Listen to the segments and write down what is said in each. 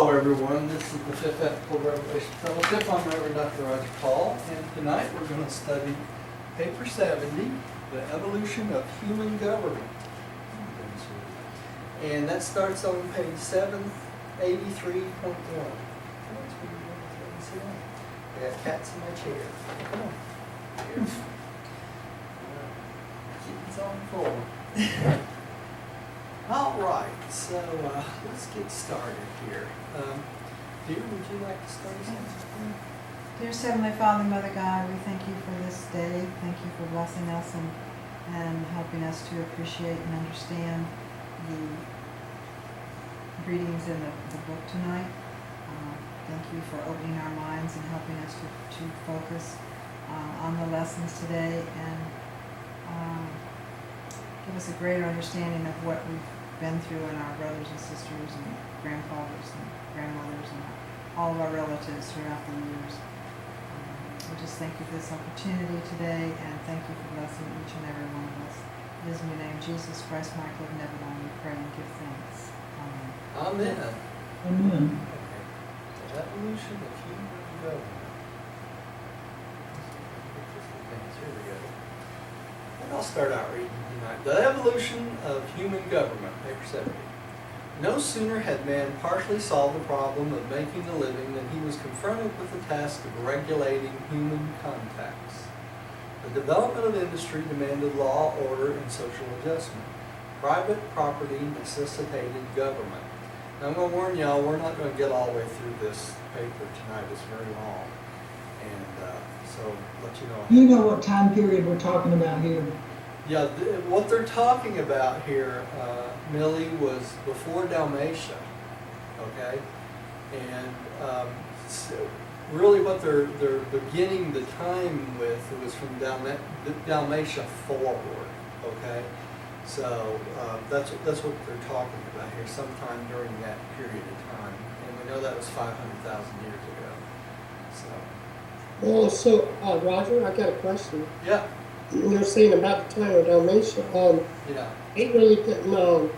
Hello, everyone. This is the Fifth Ethical Revelation Fellowship. I'm Reverend Dr. Roger Paul, and tonight we're going to study paper 70, The Evolution of Human Government. And that starts on page 783.1. I got cats in my chair. Come on. Here. Kittens on the floor. All right, so let's get started here. Dear, would you like to start us off? Dear Heavenly Father, Mother God, we thank you for this day. Thank you for blessing us and helping us to appreciate and understand the readings in the book tonight. Thank you for opening our minds and helping us to focus on the lessons today and give us a greater understanding of what we've been through in our brothers and sisters and grandfathers and grandmothers and all of our relatives throughout the years. We just thank you for this opportunity today and thank you for blessing each and every one of us. It is in your name, Jesus Christ, Michael of Nebulon, we pray and give thanks. Amen. Amen. Amen. Okay. The evolution of human government. Here we go. And I'll start out reading tonight. The evolution of human government, paper 70. No sooner had man partially solved the problem of making a living than he was confronted with the task of regulating human contacts. The development of industry demanded law, order, and social adjustment. Private property necessitated government. Now, I'm going to warn y'all, we're not going to get all the way through this paper tonight. It's very long. And so, let you know. You know what time period we're talking about here? Yeah, what they're talking about here, Millie, was before Dalmatia, okay? And so really what they're beginning the time with was from Dalmatia forward, okay? So that's what they're talking about here, sometime during that period of time. And we know that was 500,000 years ago. So, Well, so Roger, I got a question. yeah, You're saying about the time of Dalmatia. yeah. They really didn't know.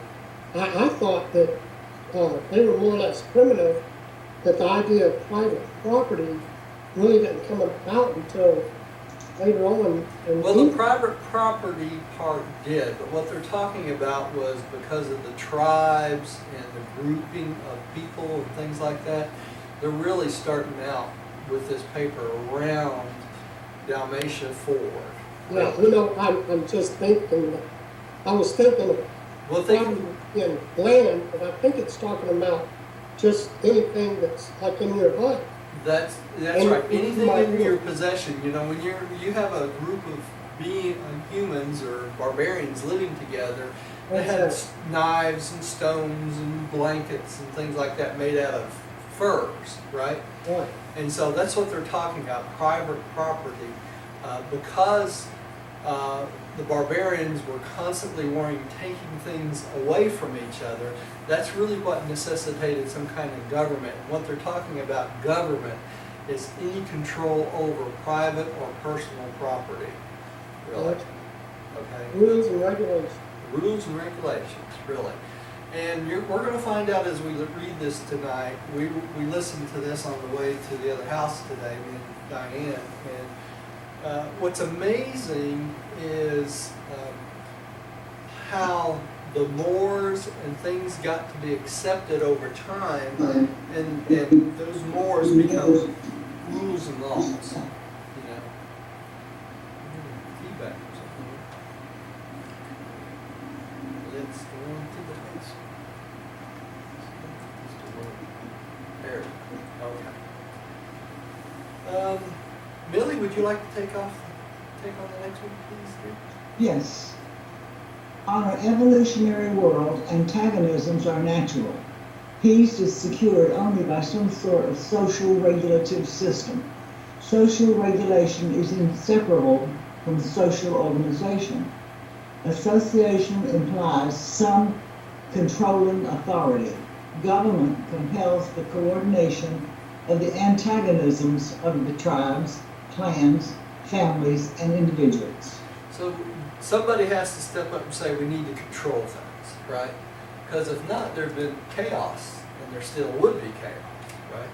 I thought that they were more or less primitive, that the idea of private property really didn't come about until later on. Well, the private property part did, but what they're talking about was because of the tribes and the grouping of people and things like that, they're really starting out with this paper around Dalmatia forward. Yeah, you know, I'm just thinking. I was thinking of Well, property in land, but I think it's talking about just anything that's like in your hut. that's right. Anything in your possession, you know, when you have a group of humans or barbarians living together, they had knives and stones and blankets and things like that made out of furs, right? Right. And so that's what they're talking about, private property, because the barbarians were constantly taking things away from each other. That's really what necessitated some kind of government. And what they're talking about government is any control over private or personal property, really. Right. Okay? Rules and regulations. Rules and regulations, really. And we're going to find out as we read this tonight. We listened to this on the way to the other house today, me and Diane. And what's amazing is how the mores and things got to be accepted over time, and those mores become rules and laws. You know, feedback or something. Let's go on to the next one. There. Okay. Millie, would you like to take on the next one, please, dear? Yes. On our evolutionary world, antagonisms are natural. Peace is secured only by some sort of social regulative system. Social regulation is inseparable from social organization. Association implies some controlling authority. Government compels the coordination of the antagonisms of the tribes, clans, families, and individuals. So somebody has to step up and say we need to control things, right? Because if not, there's been chaos and there still would be chaos, right?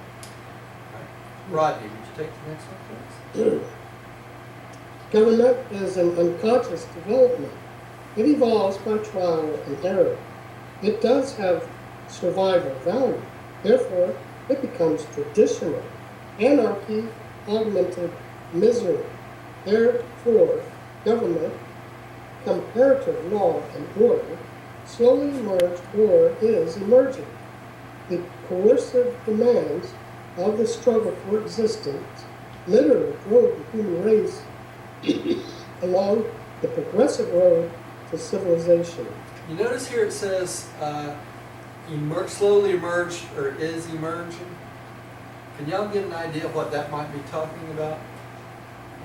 Rodney, would you take the next one, please? Government is an unconscious development. It evolves by trial and error. It does have survival value. Therefore, it becomes traditional. Anarchy, augmented misery. Therefore, government, comparative law and order, slowly emerge or is emerging. The coercive demands of the struggle for existence literally drove the human race along the progressive road to civilization. You notice here it says slowly emerged or is emerging. Can y'all get an idea of what that might be talking about?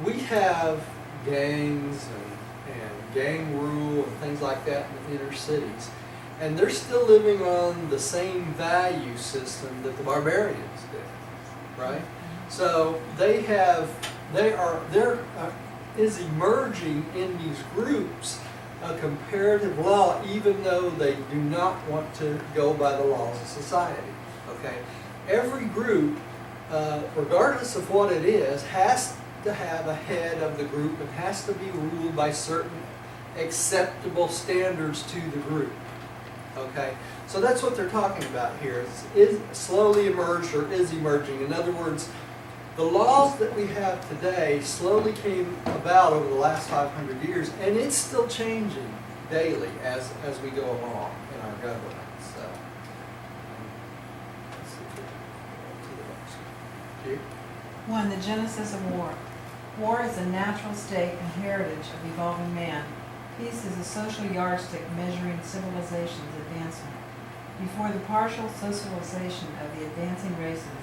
We have gangs and gang rule and things like that in the inner cities. And they're still living on the same value system that the barbarians did, right? So there is emerging in these groups a comparative law, even though they do not want to go by the laws of society. Okay, every group, regardless of what it is, has to have a head of the group and has to be ruled by certain acceptable standards to the group. Okay, so that's what they're talking about here. Is slowly emerged or is emerging. In other words, the laws that we have today slowly came about over the last 500 years, and it's still changing daily as we go along in our government. So, let's see if we can go to the next one. 1. The genesis of war. War is a natural state and heritage of evolving man. Peace is a social yardstick measuring civilization's advancement. Before the partial socialization of the advancing races,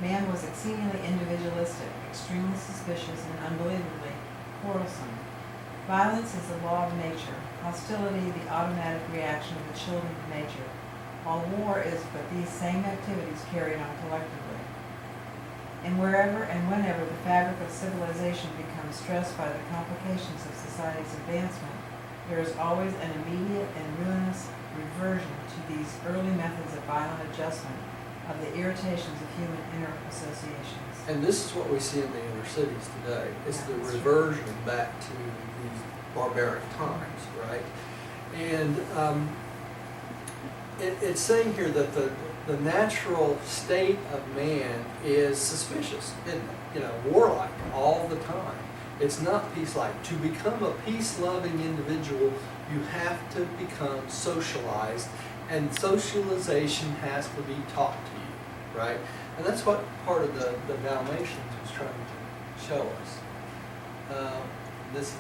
man was exceedingly individualistic, extremely suspicious, and unbelievably quarrelsome. Violence is the law of nature, hostility the automatic reaction of the children of nature, while war is but these same activities carried on collectively. And wherever and whenever the fabric of civilization becomes stressed by the complications of society's advancement, there is always an immediate and ruinous reversion to these early methods of violent adjustment of the irritations of human inner associations. And this is what we see in the inner cities today. It's the reversion back to these barbaric times, right? And it's saying here that the natural state of man is suspicious, isn't it? You know, warlike all the time. It's not peace-like. To become a peace-loving individual, you have to become socialized, and socialization has to be taught to you, right? And that's what part of the Dalmatians was trying to show us. This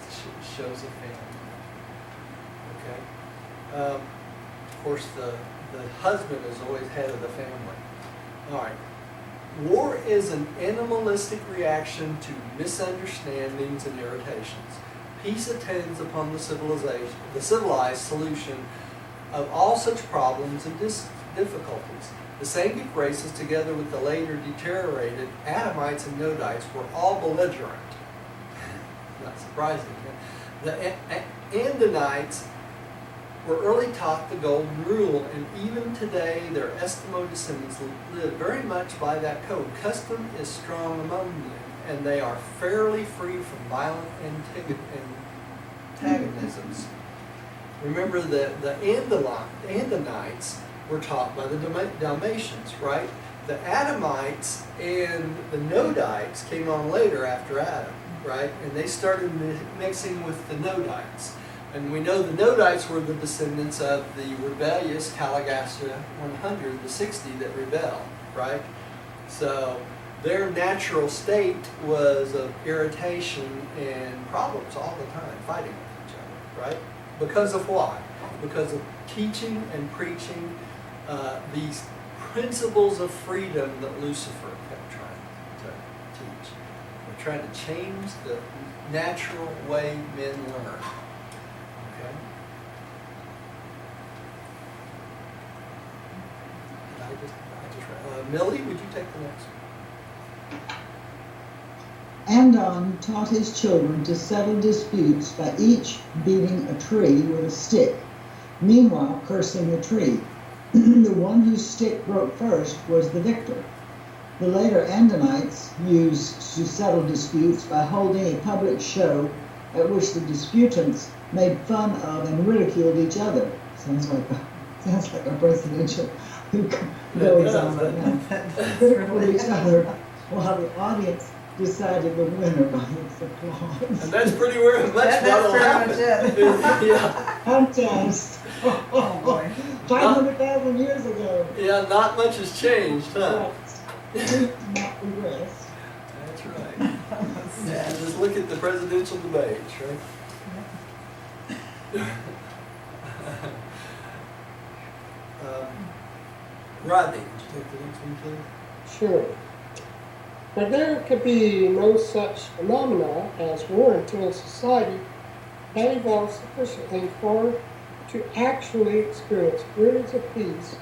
shows a family, okay? Of course, the husband is always head of the family. All right. War is an animalistic reaction to misunderstandings and irritations. Peace attends upon the civilized solution of all such problems and difficulties. The Sangic races, together with the later deteriorated Adamites and Nodites, were all belligerent. Not surprising. The Andonites were early taught the Golden Rule, and even today their Eskimo descendants live very much by that code. Custom is strong among them, and they are fairly free from violent antagonisms. Remember that the Andonites were taught by the Dalmatians, right? The Adamites and the Nodites came on later after Adam, right? And they started mixing with the Nodites. And we know the Nodites were the descendants of the rebellious Caligastra 100, the 60 that rebelled, right? So their natural state was of irritation and problems all the time, fighting with each other, right? Because of why? Because of teaching and preaching these principles of freedom that Lucifer kept trying to teach. They're trying to change the natural way men learn. Okay? Millie, would you take the next one? Andon taught his children to settle disputes by each beating a tree with a stick, meanwhile cursing the tree. The one whose stick broke first was the victor. The later Andonites used to settle disputes by holding a public show at which the disputants made fun of and ridiculed each other. Sounds like a presidential who goes on right now. Ridiculed each other while the audience decided the winner by its applause. And that's pretty much That's what'll pretty happen. much it. Yeah, Contest. Oh, boy. 500,000 years ago. yeah, not much has changed, huh? Not progressed. That's right. Yeah, just look at the presidential debates, right? Rodney, did you take the next one, please? Sure. But there could be no such phenomena as war until a society had evolved sufficiently far to actually experience periods of peace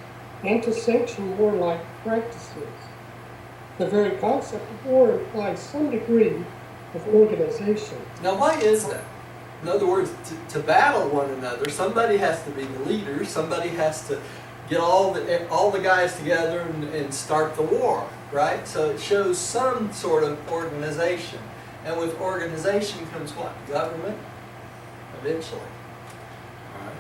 and to sanction warlike practices. The very concept of war implies some degree of organization. Now, why is that? In other words, to battle one another, somebody has to be the leader. Somebody has to get all the guys together and start the war, right? So it shows some sort of organization. And with organization comes what? Government? Eventually. All right.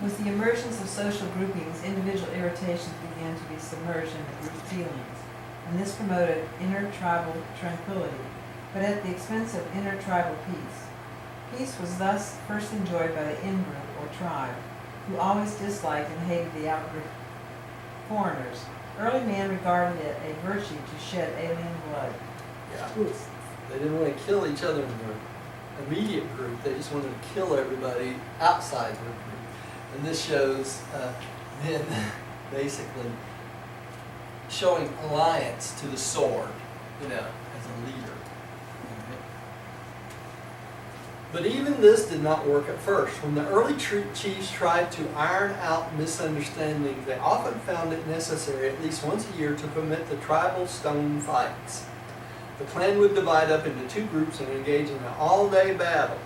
With the emergence of social groupings, individual irritations began to be submerged into group feelings, and this promoted inter-tribal tranquility, but at the expense of inter-tribal peace. Peace was thus first enjoyed by the in-group or tribe, who always disliked and hated the out-group foreigners. Early man regarded it a virtue to shed alien blood. Yeah. They didn't want to kill each other in their immediate group. They just wanted to kill everybody outside their group. And this shows men basically showing alliance to the sword, as a leader. But even this did not work at first. When the early chiefs tried to iron out misunderstandings, they often found it necessary at least once a year to permit the tribal stone fights. The clan would divide up into two groups and engage in an all-day battle.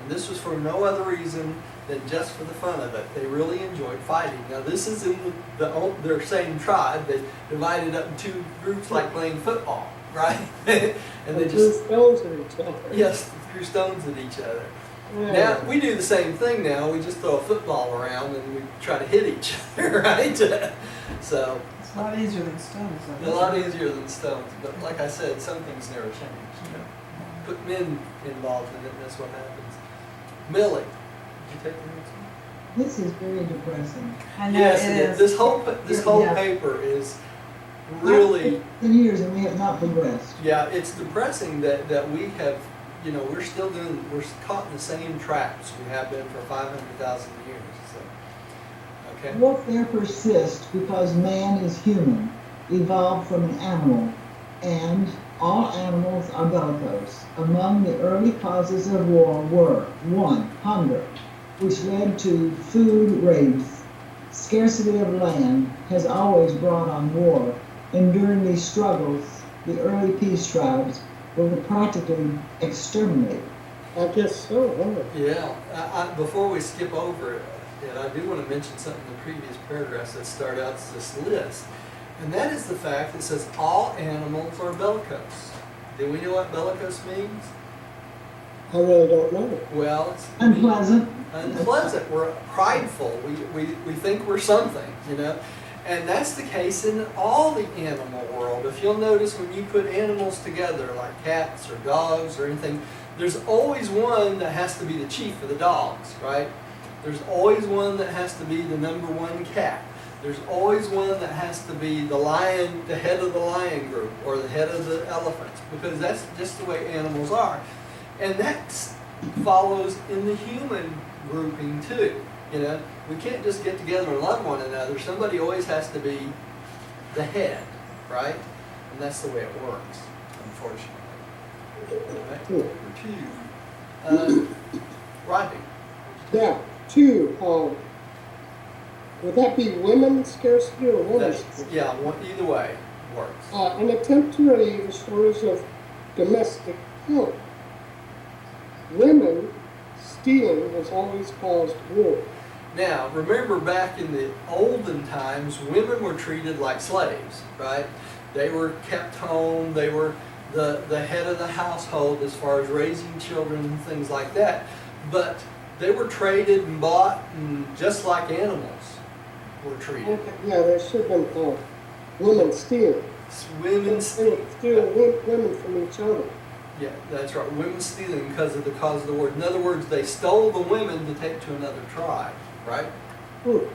And this was for no other reason than just for the fun of it. They really enjoyed fighting. Now this is in their same tribe. They divided up in two groups like playing football, right? And they threw just, stones at each other. yes, threw stones at each other. Yeah. Now, we do the same thing now. We just throw a football around and we try to hit each other, right? So, It's a lot easier than stones, a though. lot easier than stones. But like I said, some things never change. Put men involved in it and that's what happens. Millie, did you take the next one? This is very depressing. I know Yes, it it is. is. This whole Yeah. paper is really, 10 years and we have not progressed. yeah, it's depressing that we have, we're still we're caught in the same traps we have been for 500,000 years. So, okay. Warfare persists because man is human, evolved from an animal, and all animals are bellicose. Among the early causes of war were 1. Hunger, which led to food raids. Scarcity of land has always brought on war, and during these struggles, the early peace tribes were practically exterminated. I guess so, huh? Yeah. Before we skip over it, I do want to mention something in the previous paragraphs that start out this list. And that is the fact that it says all animals are bellicose. Do we know what bellicose means? I really don't know. Well, it's Unpleasant. unpleasant. We're prideful. We think we're something, And that's the case in all the animal world. If you'll notice when you put animals together, like cats or dogs or anything, there's always one that has to be the chief of the dogs, right? There's always one that has to be the number one cat. There's always one that has to be the lion, the head of the lion group, or the head of the elephants, because that's just the way animals are. And that follows in the human grouping too. We can't just get together and love one another. Somebody always has to be the head, right? And that's the way it works, unfortunately. All right, number 2. Rodney. Yeah, 2, would that be women's scarcity or women's scarcity? Yeah, either way works. An attempt to relieve the stories of domestic killing. Women stealing has always caused war. Now, remember back in the olden times, women were treated like slaves, right? They were kept home, they were the head of the household as far as raising children and things like that. But they were traded and bought, and just like animals were treated. Okay, yeah, there should have been, women stealing. Women stealing. Stealing women from each other. Yeah, that's right. Women stealing because of the cause of the word. In other words, they stole the women to take to another tribe, right? Hmm.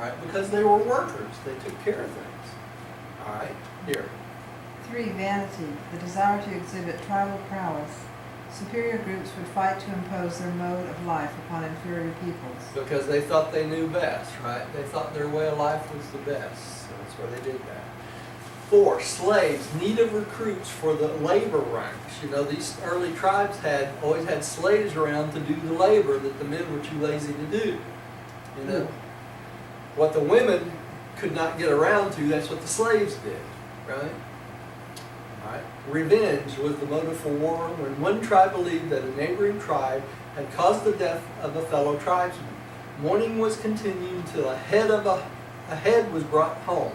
Right, because they were workers. They took care of things. All right, here. 3. Vanity, the desire to exhibit tribal prowess. Superior groups would fight to impose their mode of life upon inferior peoples. Because they thought they knew best, right? They thought their way of life was the best. So that's why they did that. 4. Slaves, need of recruits for the labor ranks. You know, these early tribes always had slaves around to do the labor that the men were too lazy to do. You know, what the women could not get around to, that's what the slaves did, right? All right. Revenge was the motive for war when one tribe believed that a neighboring tribe had caused the death of a fellow tribesman. Mourning was continued until a head was brought home.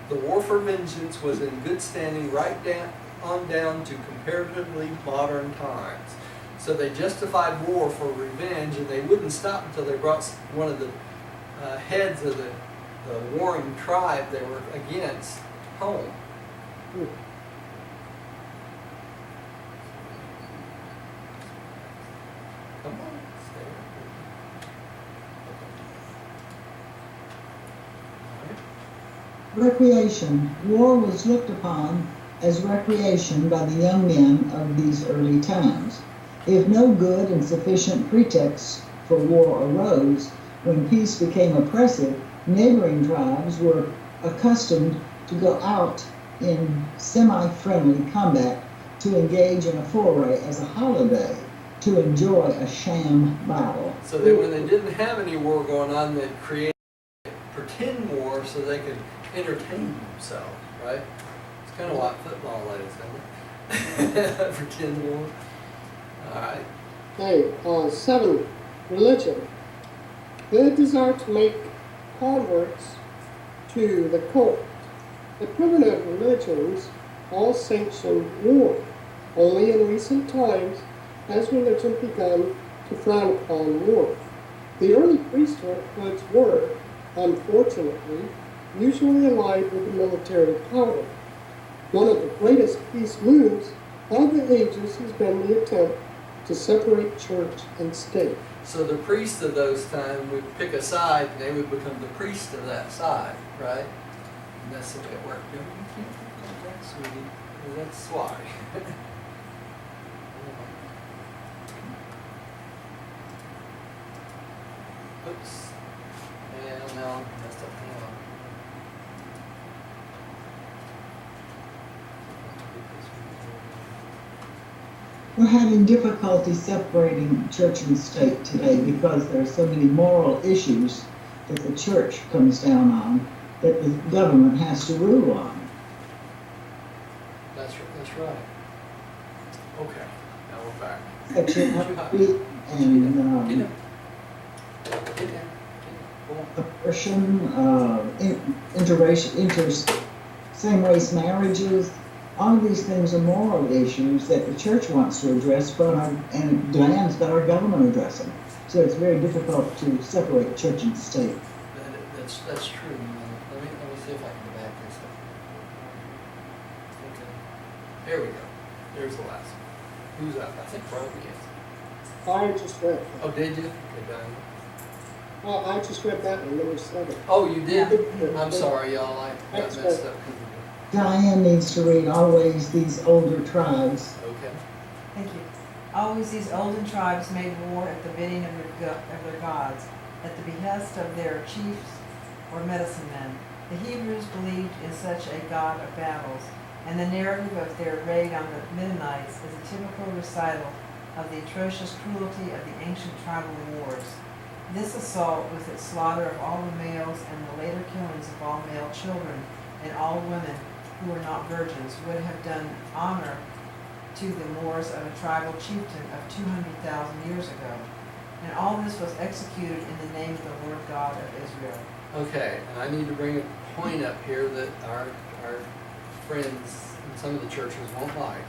The war for vengeance was in good standing right down to comparatively modern times. So they justified war for revenge, and they wouldn't stop until they brought one of the heads of the warring tribe they were against home. Hmm. Come on, stay there. Recreation. War was looked upon as recreation by the young men of these early times. If no good and sufficient pretext for war arose, when peace became oppressive, neighboring tribes were accustomed to go out in semi-friendly combat, to engage in a foray as a holiday, to enjoy a sham battle. So that when they didn't have any war going on, they'd create pretend war so they could entertain themselves, right? It's kind of like football is, isn't it? Pretend war. All right. Okay, 7. Religion. The desire to make converts to the cult. The primitive religions all sanctioned war. Only in recent times has religion begun to frown upon war. The early priesthoods were, unfortunately, usually allied with the military power. One of the greatest peace moves of the ages has been the attempt to separate church and state. So the priests of those times would pick a side, and they would become the priest of that side, right? And that's the way it worked. You can't come back, sweetie. Well, that's why. Oops. And now I messed up. Hang on. We're having difficulty separating church and state today because there are so many moral issues that the church comes down on that the government has to rule on. That's right. Okay, now we're back. Section 8 and Get down. Get down. Get down. Go on. abortion, interracial, same-race marriages. All of these things are moral issues that the church wants to address, and demands that our government address them. So it's very difficult to separate church and state. That's true. Let me see if I can go back this up. Okay. There we go. There's the last one. Who's up? I think Roby is. I just read. Oh, did you? Okay, Diane. Well, I just read that one, number 7. Oh, you did? Yeah. I'm sorry, y'all. I got That's messed right. up. Diane needs to read always these older tribes. Okay. Thank you. Always these olden tribes made war at the bidding of their gods, at the behest of their chiefs or medicine men. The Hebrews believed in such a god of battles, and the narrative of their raid on the Midianites is a typical recital of the atrocious cruelty of the ancient tribal wars. This assault, with its slaughter of all the males and the later killings of all male children and all women who were not virgins, would have done honor to the Moors of a tribal chieftain of 200,000 years ago. And all this was executed in the name of the Lord God of Israel. Okay, and I need to bring a point up here that our friends in some of the churches won't like,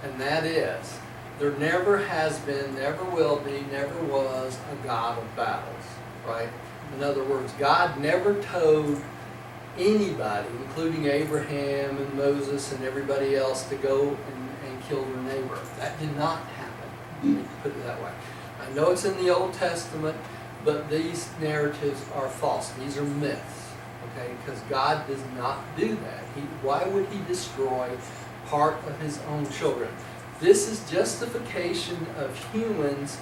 and that is, there never has been, never will be, never was a God of battles, right? In other words, God never told anybody, including Abraham and Moses and everybody else, to go and kill their neighbor. That did not happen, put it that way. I know it's in the Old Testament, but these narratives are false. These are myths, okay? Because God does not do that. Why would he destroy part of his own children? This is justification of humans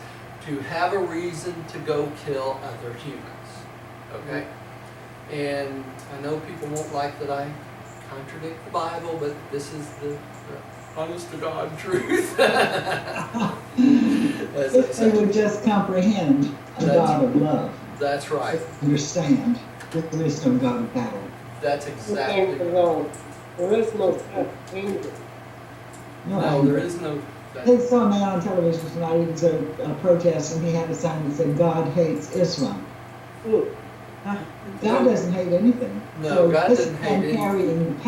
to have a reason to go kill other humans, okay? And I know people won't like that I contradict the Bible, but this is the honest to God truth. As I If they say. would just comprehend the God of love, That's right. understand that there is no God of battle. That's Thank exactly. the Lord. There is no anger. No No, anger. there is no. They saw a man on television tonight, he was a protest, and he had a sign that said, God hates Islam. Mm. God doesn't hate anything. No, So God this doesn't hate man carrying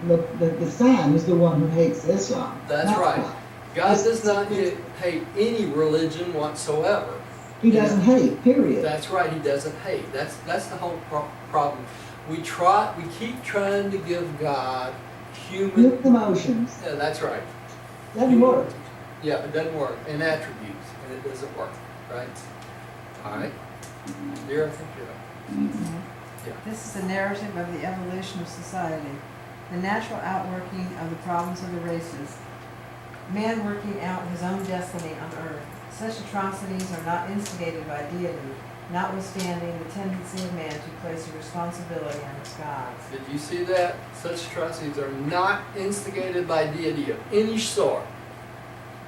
the sign is the one who hates Islam. That's not right. God. God does not hate any religion whatsoever. He doesn't hate, period. That's right. He doesn't hate. That's the whole problem. We keep trying to give God human. Mixed emotions. Yeah, that's right. Doesn't work. Yeah, it doesn't work. And attributes, and it doesn't work. Right. All right. Dear, I think you're up. This is a narrative of the evolution of society, the natural outworking of the problems of the races, man working out his own destiny on earth. Such atrocities are not instigated by deity, notwithstanding the tendency of man to place a responsibility on its gods. Did you see that? Such atrocities are not instigated by deity of any sort.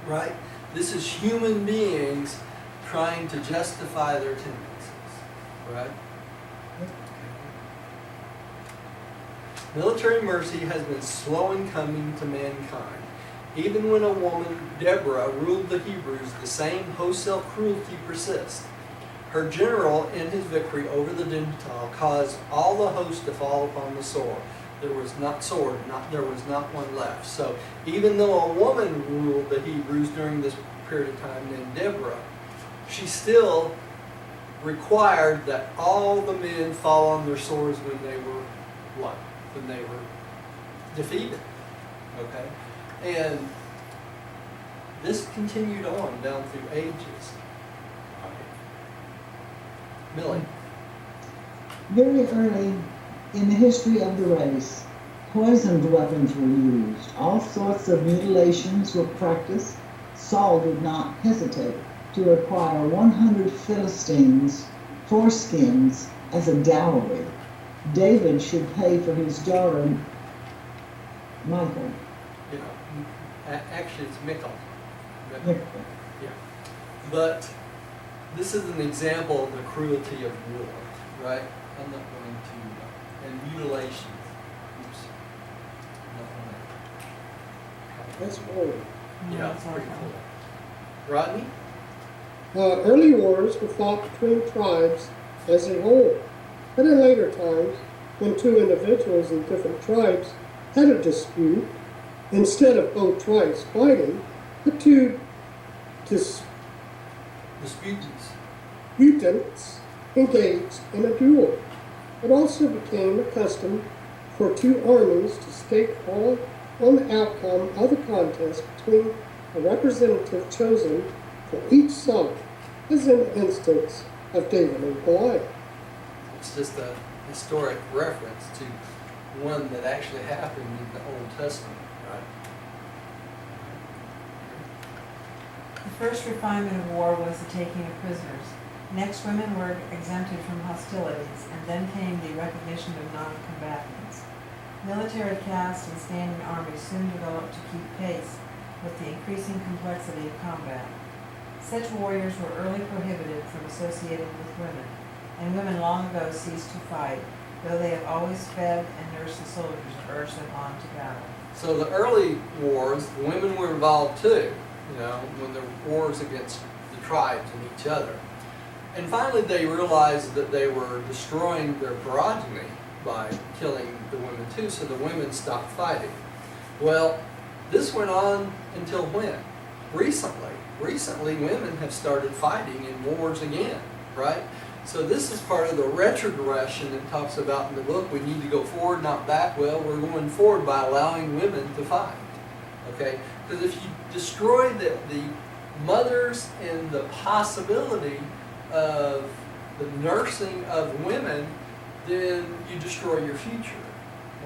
Right? This is human beings trying to justify their tendencies. Right? Military mercy has been slow in coming to mankind. Even when a woman, Deborah, ruled the Hebrews, the same wholesale cruelty persists. Her general, in his victory over the Gentile, caused all the host to fall upon the sword. There was not one left. So even though a woman ruled the Hebrews during this period of time named Deborah, she still required that all the men fall on their swords when they were won, when they were defeated. Okay? And this continued on down through ages. Millie. Very early in the history of the race, poisoned weapons were used. All sorts of mutilations were practiced. Saul did not hesitate to require 100 Philistines' foreskins as a dowry. David should pay for his daughter, Michael. You know, actually it's Michal. Michal. Yeah. But this is an example of the cruelty of war, right? I'm not going to, and mutilation. Oops. Not That's horrible. yeah, it's pretty cool. Rodney? Early wars were fought between tribes as a whole, but in later times, when two individuals in different tribes had a dispute, instead of both tribes fighting, the two Disputants. disputants engaged in a duel. It also became a custom for two armies to stake all on the outcome of the contest between a representative chosen for each side, as in the instance of David and Goliath. It's just a historic reference to one that actually happened in the Old Testament, right? The first refinement of war was the taking of prisoners. Next, women were exempted from hostilities, and then came the recognition of non-combatants. Military caste and standing armies soon developed to keep pace with the increasing complexity of combat. Such warriors were early prohibited from associating with women, and women long ago ceased to fight, though they have always fed and nursed the soldiers and urged them on to battle. So the early wars, the women were involved too, you know, when there were wars against the tribes and each other. And finally, they realized that they were destroying their progeny by killing the women too, so the women stopped fighting. Well, this went on until when? Recently. Recently, women have started fighting in wars again, right? So this is part of the retrogression it talks about in the book. We need to go forward, not back. Well, we're going forward by allowing women to fight, okay? Because if you destroy the mothers and the possibility of the nursing of women, then you destroy your future,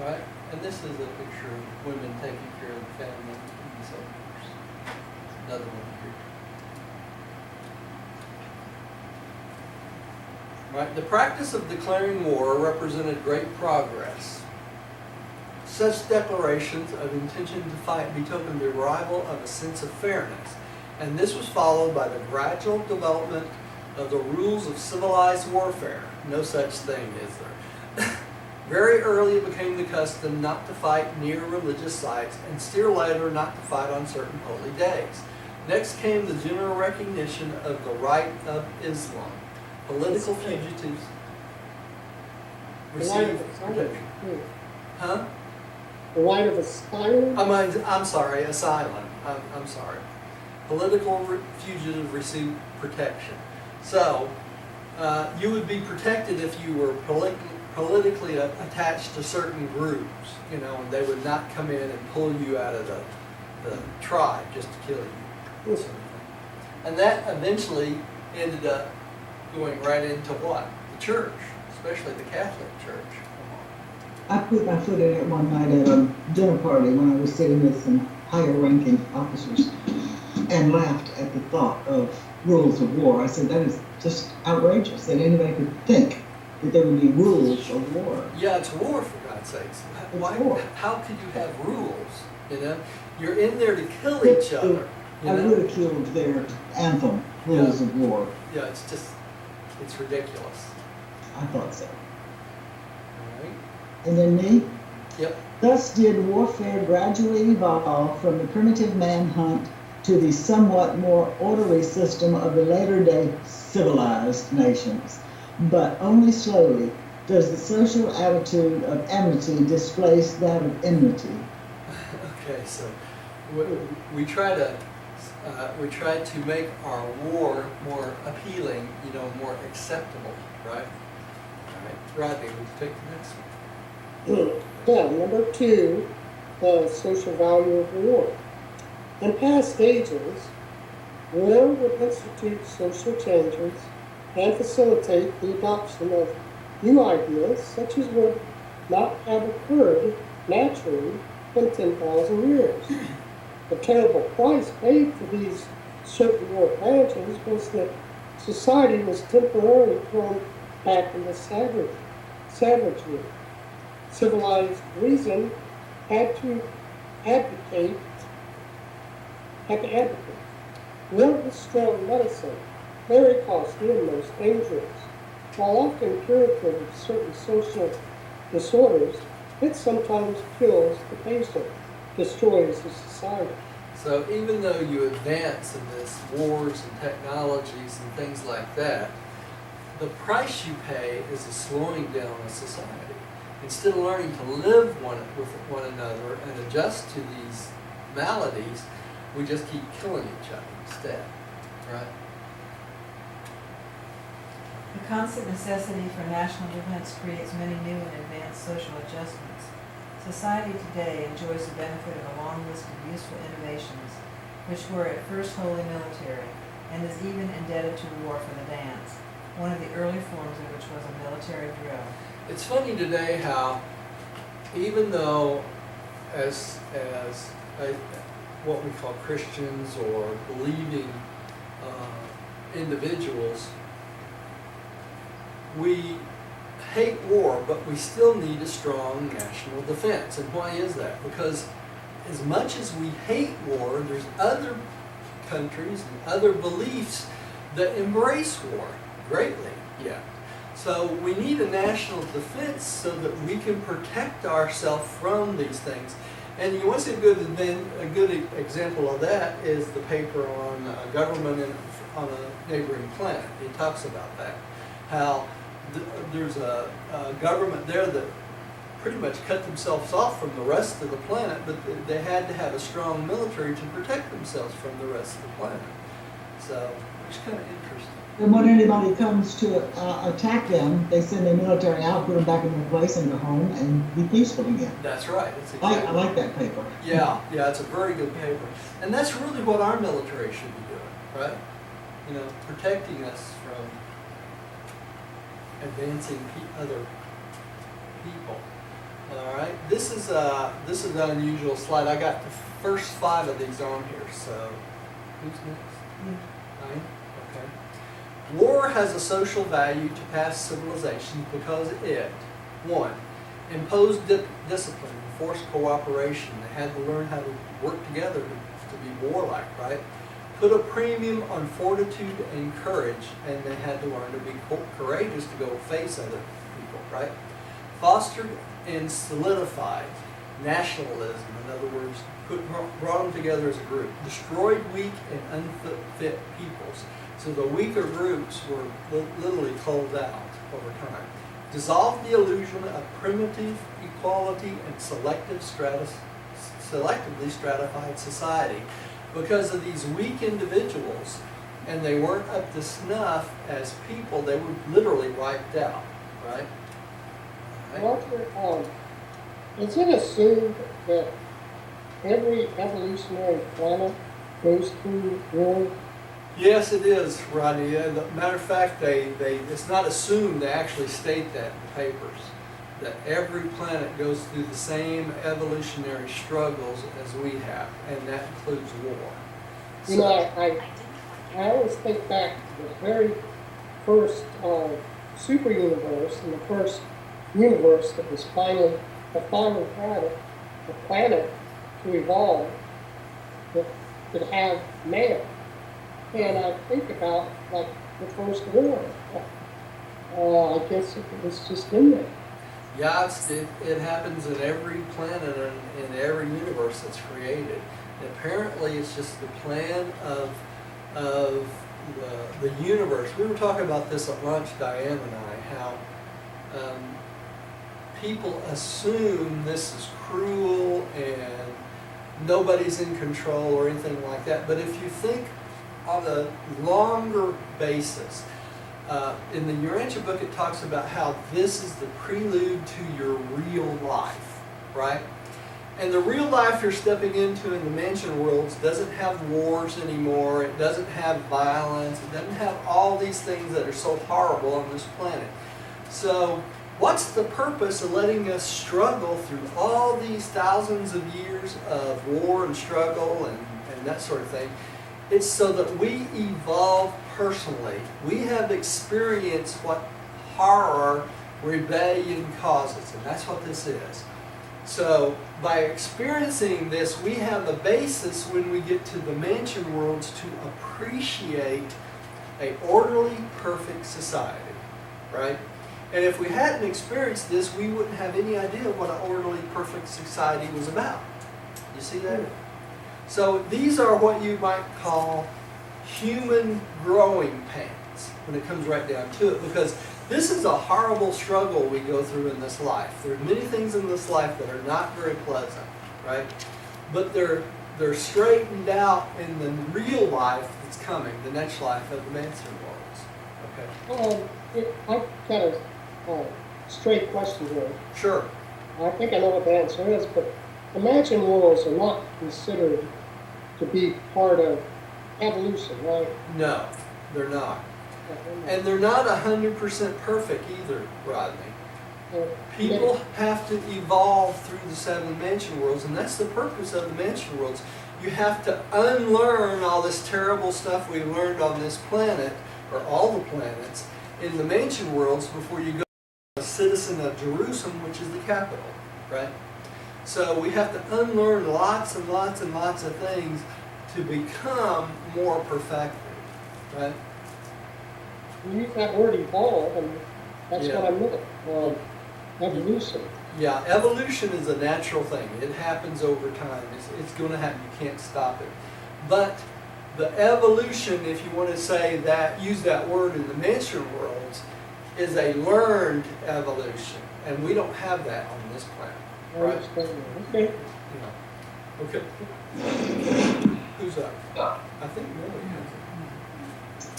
right? And this is a picture of women taking care of the family in the soldiers. Another one here. Right? The practice of declaring war represented great progress. Such declarations of intention to fight betokened the arrival of a sense of fairness, and this was followed by the gradual development of the rules of civilized warfare. No such thing, is there? Very early it became the custom not to fight near religious sites, and still later not to fight on certain holy days. Next came the general recognition of the right of Islam. Political fugitives The right of received asylum. protection. Huh? The right of asylum? I'm sorry, asylum. I'm sorry. Political fugitives received protection. So, you would be protected if you were politically attached to certain groups, you know, and they would not come in and pull you out of the tribe just to kill you. Yes. And that eventually ended up going right into what? The church, especially the Catholic Church. I put my foot in it one night at a dinner party when I was sitting with some higher ranking officers and laughed at the thought of rules of war. I said, that is just outrageous that anybody could think that there would be rules of war. Yeah, it's war, for God's sakes. Why? war. How could you have rules? You know, you're in there to kill each other. You I know? ridiculed their anthem, Rules of War. Yeah, it's ridiculous. I thought so. All right. And then me? Yep. Thus did warfare gradually evolve from the primitive manhunt to the somewhat more orderly system of the later-day civilized nations. But only slowly does the social attitude of enmity displace that of enmity. Okay, so we try to make our war more appealing, you know, more acceptable, right? All right, Rodney, would you take the next one? Yeah, number 2, the social value of war. In past ages, war would institute social changes and facilitate the adoption of new ideas such as would not have occurred naturally in 10,000 years. The terrible price paid for these certain war advantages was that society was temporarily thrown back into savagery. Civilized reason had to advocate. War was strong medicine, very costly and most dangerous. While often curative of certain social disorders, it sometimes kills the patient, destroys the society. So even though you advance in this wars and technologies and things like that, the price you pay is a slowing down of society. Instead of learning to live with one another and adjust to these maladies, we just keep killing each other instead, right? The constant necessity for national defense creates many new and advanced social adjustments. Society today enjoys the benefit of a long list of useful innovations, which were at first wholly military, and is even indebted to war for the dance, one of the early forms of which was a military drill. It's funny today how, even though as what we call Christians or believing individuals, we hate war, but we still need a strong national defense. And why is that? Because as much as we hate war, there's other countries and other beliefs that embrace war greatly yet. So we need a national defense so that we can protect ourselves from these things. And you want to see a good example of that is the paper on government on a neighboring planet. He talks about that, how there's a government there that pretty much cut themselves off from the rest of the planet, but they had to have a strong military to protect themselves from the rest of the planet. So it's kind of interesting. And when anybody comes to attack them, they send their military out, put them back in their place and go home and be peaceful again. That's right. That's I exactly. like that paper. Yeah, it's a very good paper. And that's really what our military should be doing, right? You know, protecting us from advancing other people. All right, this is an unusual slide. I got the first 5 of these on here, so who's next? Mine? Okay. War has a social value to past civilizations because it, 1, imposed discipline, enforced cooperation. They had to learn how to work together to be warlike, right? Put a premium on fortitude and courage, and they had to learn to be courageous to go face other people, right? Fostered and solidified nationalism, in other words, brought them together as a group. Destroyed weak and unfit peoples, so the weaker groups were literally closed out over time. Dissolved the illusion of primitive equality and selectively stratified society. Because of these weak individuals, and they weren't up to snuff as people, they were literally wiped out, right? Walter, is it assumed that every evolutionary planet goes through war? Yes, it is, Rodney. As a matter of fact, it's not assumed, they actually state that in the papers, that every planet goes through the same evolutionary struggles as we have, and that includes war. You know, I always think back to the very first super universe and the first universe that was finally the final planet to evolve that could have man. And I think about like the first war. I guess it was just in there. Yeah, it happens in every planet and in every universe that's created. And apparently, it's just the plan of the universe. We were talking about this at lunch, Diane and I, how people assume this is cruel and nobody's in control or anything like that. But if you think on a longer basis, in the Urantia book, it talks about how this is the prelude to your real life, right? And the real life you're stepping into in the mansion worlds doesn't have wars anymore. It doesn't have violence. It doesn't have all these things that are so horrible on this planet. So what's the purpose of letting us struggle through all these thousands of years of war and struggle and that sort of thing? It's so that we evolve personally. We have experienced what horror, rebellion causes, and that's what this is. So by experiencing this, we have a basis when we get to the mansion worlds to appreciate an orderly, perfect society, right? And if we hadn't experienced this, we wouldn't have any idea what an orderly, perfect society was about. You see that? So these are what you might call human growing pains when it comes right down to it, because this is a horrible struggle we go through in this life. There are many things in this life that are not very pleasant, right? But they're straightened out in the real life that's coming, the next life of the mansion worlds. Okay. I've got a straight question here. Sure. I think I know what the answer is, but the mansion worlds are not considered to be part of evolution, right? No, they're not. And they're not 100% perfect either, Rodney. People have to evolve through the 7 mansion worlds, and that's the purpose of the mansion worlds. You have to unlearn all this terrible stuff we learned on this planet, or all the planets, in the mansion worlds before you go a citizen of Jerusalem, which is the capital, right? So we have to unlearn lots and lots and lots of things to become more perfected, right? You use that word evolve, and that's Yeah. what I meant. Evolution. Yeah, evolution is a natural thing. It happens over time. It's going to happen. You can't stop it. But the evolution, if you want to say that, use that word in the mainstream worlds, is a learned evolution, and we don't have that on this planet, I right? understand that. Okay. Yeah. Okay. Who's up? I think Millie has it.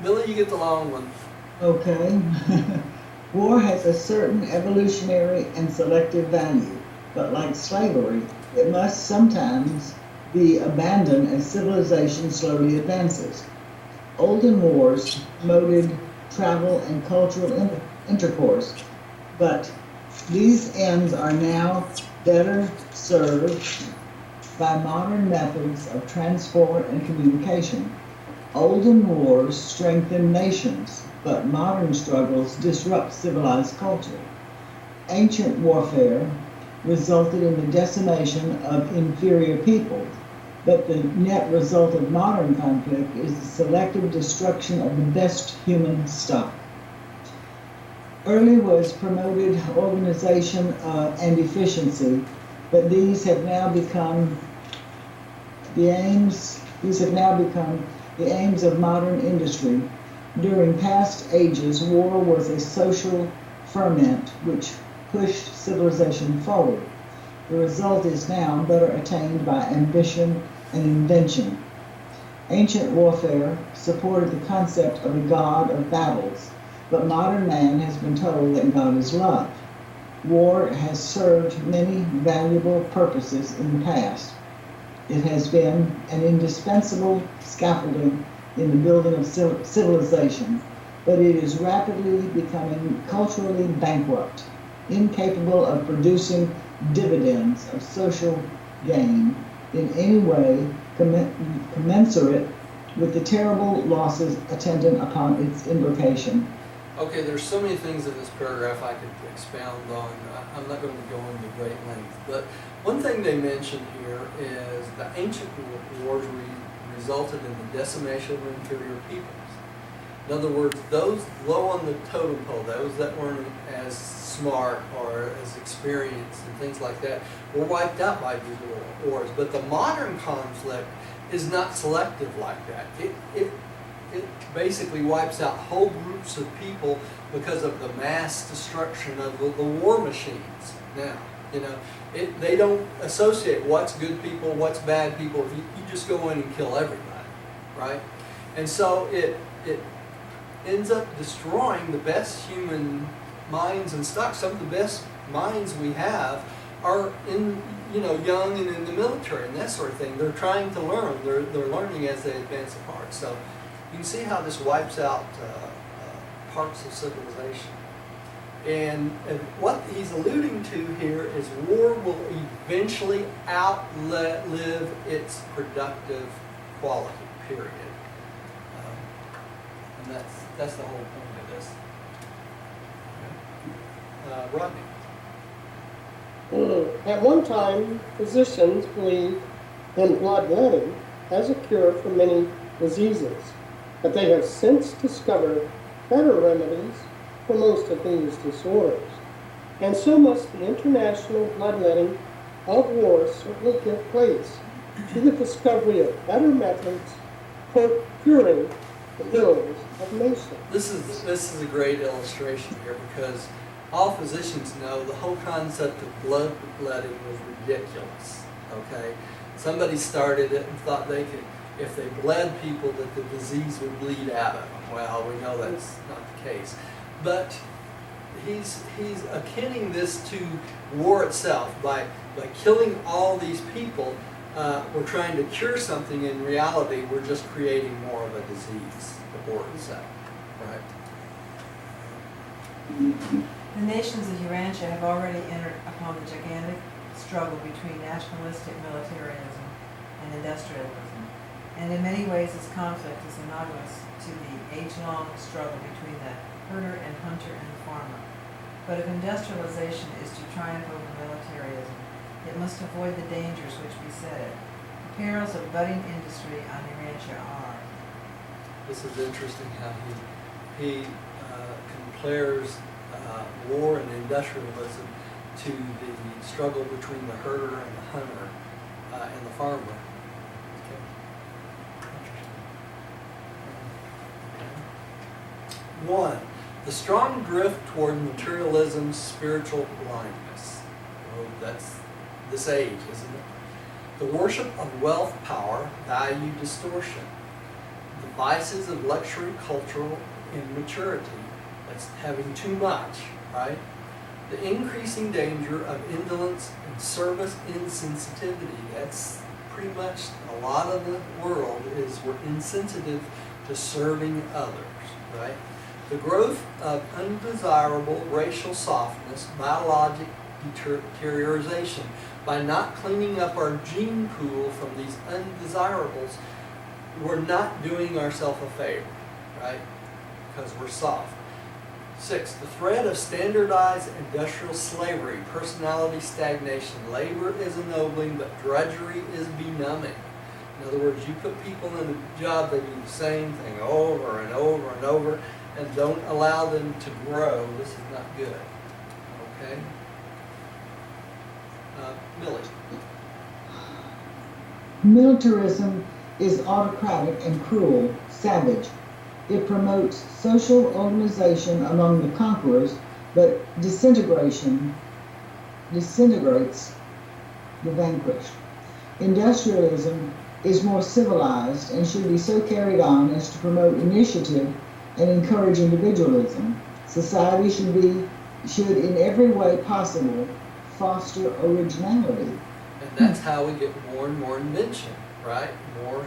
Millie, you get the long one. Okay. War has a certain evolutionary and selective value, but like slavery, it must sometimes be abandoned as civilization slowly advances. Olden wars promoted travel and cultural intercourse, but these ends are now better served by modern methods of transport and communication. Olden wars strengthened nations, but modern struggles disrupt civilized culture. Ancient warfare resulted in the decimation of inferior peoples, but the net result of modern conflict is the selective destruction of the best human stock. Early was promoted organization and efficiency, but these have now become the aims of modern industry. During past ages, war was a social ferment which pushed civilization forward. The result is now better attained by ambition and invention. Ancient warfare supported the concept of a god of battles, but modern man has been told that God is love. War has served many valuable purposes in the past. It has been an indispensable scaffolding in the building of civilization, but it is rapidly becoming culturally bankrupt, incapable of producing dividends of social gain in any way commensurate with the terrible losses attendant upon its invocation. Okay, there's so many things in this paragraph I could expound on. I'm not going to go into great length, but one thing they mention here is the ancient wars resulted in the decimation of inferior peoples. In other words, those low on the totem pole, those that weren't as smart or as experienced and things like that, were wiped out by these wars. But the modern conflict is not selective like that. It basically wipes out whole groups of people because of the mass destruction of the war machines now. They don't associate what's good people, what's bad people. You just go in and kill everybody, right? And so it ends up destroying the best human minds and stock. Some of the best minds we have are young and in the military and that sort of thing. They're trying to learn. They're learning as they advance apart. So you can see how this wipes out parts of civilization. And what he's alluding to here is war will eventually outlive its productive quality, period. And that's the whole point of this. Okay. Rodney. At one time, physicians believed in bloodletting as a cure for many diseases, but they have since discovered better remedies for most of these disorders. And so must the international bloodletting of war certainly give place to the discovery of better methods for curing the ills of nations. This is a great illustration here because all physicians know the whole concept of bloodletting was ridiculous. Okay, somebody started it and thought they could, if they bled people, that the disease would bleed out of them. Well, we know that's not the case. But he's akinning this to war itself. By killing all these people, we're trying to cure something. In reality, we're just creating more of a disease, the war itself. Right? The nations of Urantia have already entered upon the gigantic struggle between nationalistic militarism and industrialism, and in many ways its conflict is analogous to the age-long struggle between the herder and hunter and the farmer. But if industrialization is to triumph over militarism, it must avoid the dangers which beset it. The perils of budding industry on Urantia are. This is interesting how he compares war and industrialism to the struggle between the herder and the hunter and the farmer. Okay. One, the strong drift toward materialism, spiritual blindness. Oh, that's this age, isn't it? The worship of wealth, power, value distortion. The vices of luxury, cultural immaturity. That's having too much, right? The increasing danger of indolence and service insensitivity. That's pretty much a lot of the world is we're insensitive to serving others, right? The growth of undesirable racial softness, biologic deterioration. By not cleaning up our gene pool from these undesirables, we're not doing ourselves a favor, right? Because we're soft. 6, the threat of standardized industrial slavery, personality stagnation. Labor is ennobling, but drudgery is benumbing. In other words, you put people in a job, they do the same thing over and over and over, and don't allow them to grow. This is not good. Okay? Millie. Militarism is autocratic and cruel, savage. It promotes social organization among the conquerors, but disintegrates the vanquished. Industrialism is more civilized and should be so carried on as to promote initiative and encourage individualism. Society should in every way possible foster originality. And that's how we get more and more invention, right? More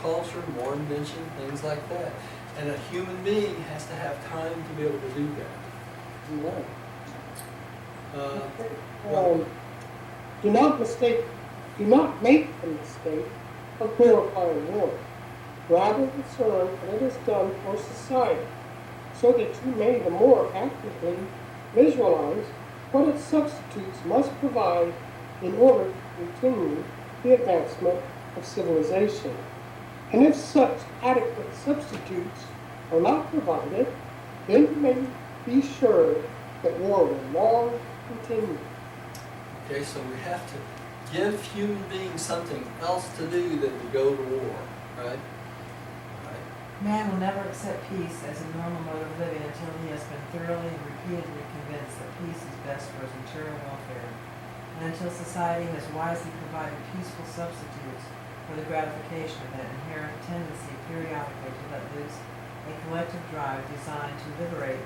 culture, more invention, things like that. And a human being has to have time to be able to do that. Do not make the mistake of glorifying war. Rather discern what it has done for society, so that you may the more accurately visualize what its substitutes must provide in order to continue the advancement of civilization. And if such adequate substitutes are not provided, then you may be sure that war will long continue. Okay, so we have to give human beings something else to do than to go to war, right? Man will never accept peace as a normal mode of living until he has been thoroughly and repeatedly convinced that peace is best for his material welfare, and until society has wisely provided peaceful substitutes for the gratification of that inherent tendency periodically to let loose a collective drive designed to liberate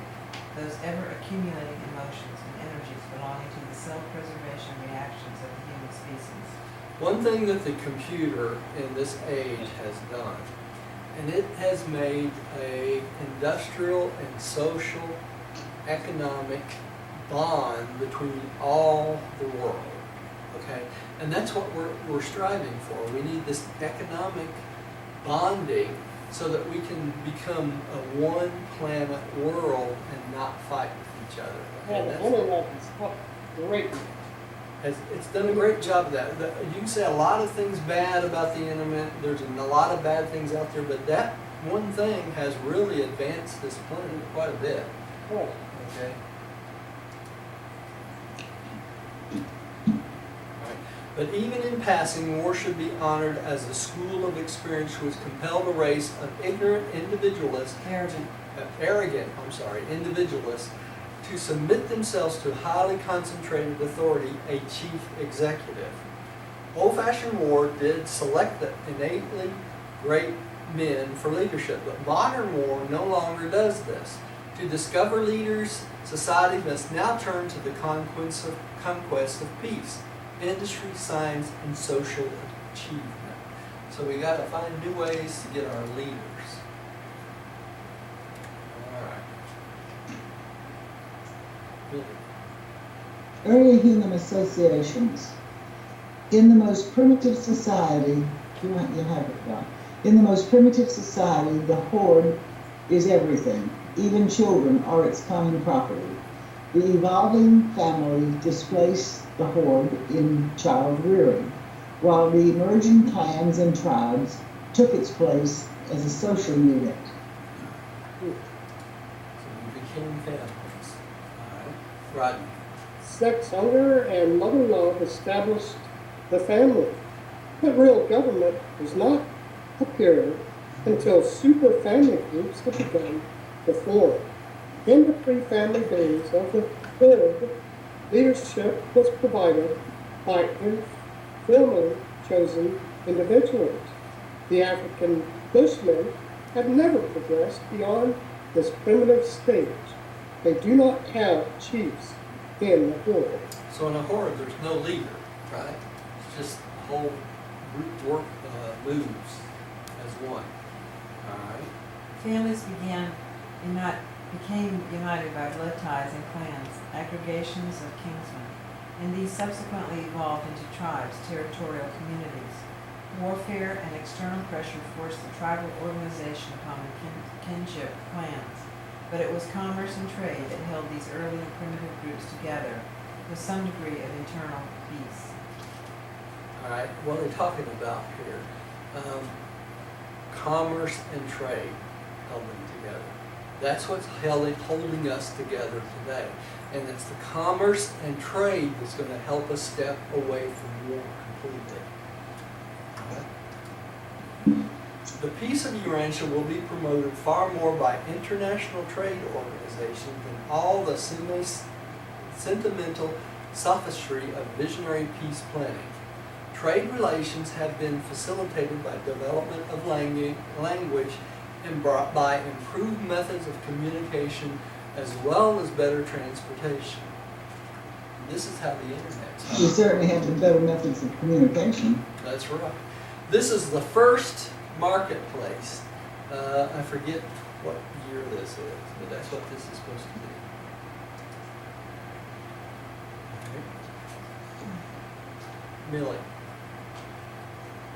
those ever-accumulating emotions and energies belonging to the self-preservation reactions of the human species. One thing that the computer in this age has done, and it has made a industrial and social, economic bond between all the world. Okay, and that's what we're striving for. We need this economic bonding so that we can become a one planet world and not fight with each other. And the internet is great. It's done a great job of that. You can say a lot of things bad about the internet. There's a lot of bad things out there, but that one thing has really advanced this planet quite a bit. Right. Okay. Right. But even in passing, war should be honored as a school of experience which compelled a race of ignorant individualists, arrogant individualists, to submit themselves to highly concentrated authority, a chief executive. Old-fashioned war did select the innately great men for leadership, but modern war no longer does this. To discover leaders, society must now turn to the conquest of peace, industry, science, and social achievement. So we got to find new ways to get our leaders. Early human associations. In the most primitive society, you have it, Don. In the most primitive society, the horde is everything. Even children are its common property. The evolving family displaced the horde in child rearing, while the emerging clans and tribes took its place as a social unit. So we became families. All right. Rodney. sex hunger and mother love established the family. But real government does not appear until super family groups have begun to form. In the pre-family days of the hood, leadership was provided by informally chosen individuals. The African Bushmen have never progressed beyond this primitive stage. They do not have chiefs in the horde. So in a horde, there's no leader, right? It's just the whole group work moves as one. All right. Families became united by blood ties and clans, aggregations of kinsmen, and these subsequently evolved into tribes, territorial communities. Warfare and external pressure forced the tribal organization upon the kinship clans, but it was commerce and trade that held these early and primitive groups together with some degree of internal peace. All right. What are they talking about here? Commerce and trade held them together. That's what's holding us together today. And it's the commerce and trade that's going to help us step away from war completely. The peace of Urantia will be promoted far more by international trade organizations than all the sentimental sophistry of visionary peace planning. Trade relations have been facilitated by development of language and by improved methods of communication as well as better transportation. This is how the Internet's We certainly have the better methods of communication. That's right. This is the first marketplace. I forget what year this is, but that's what this is supposed to be. Millie.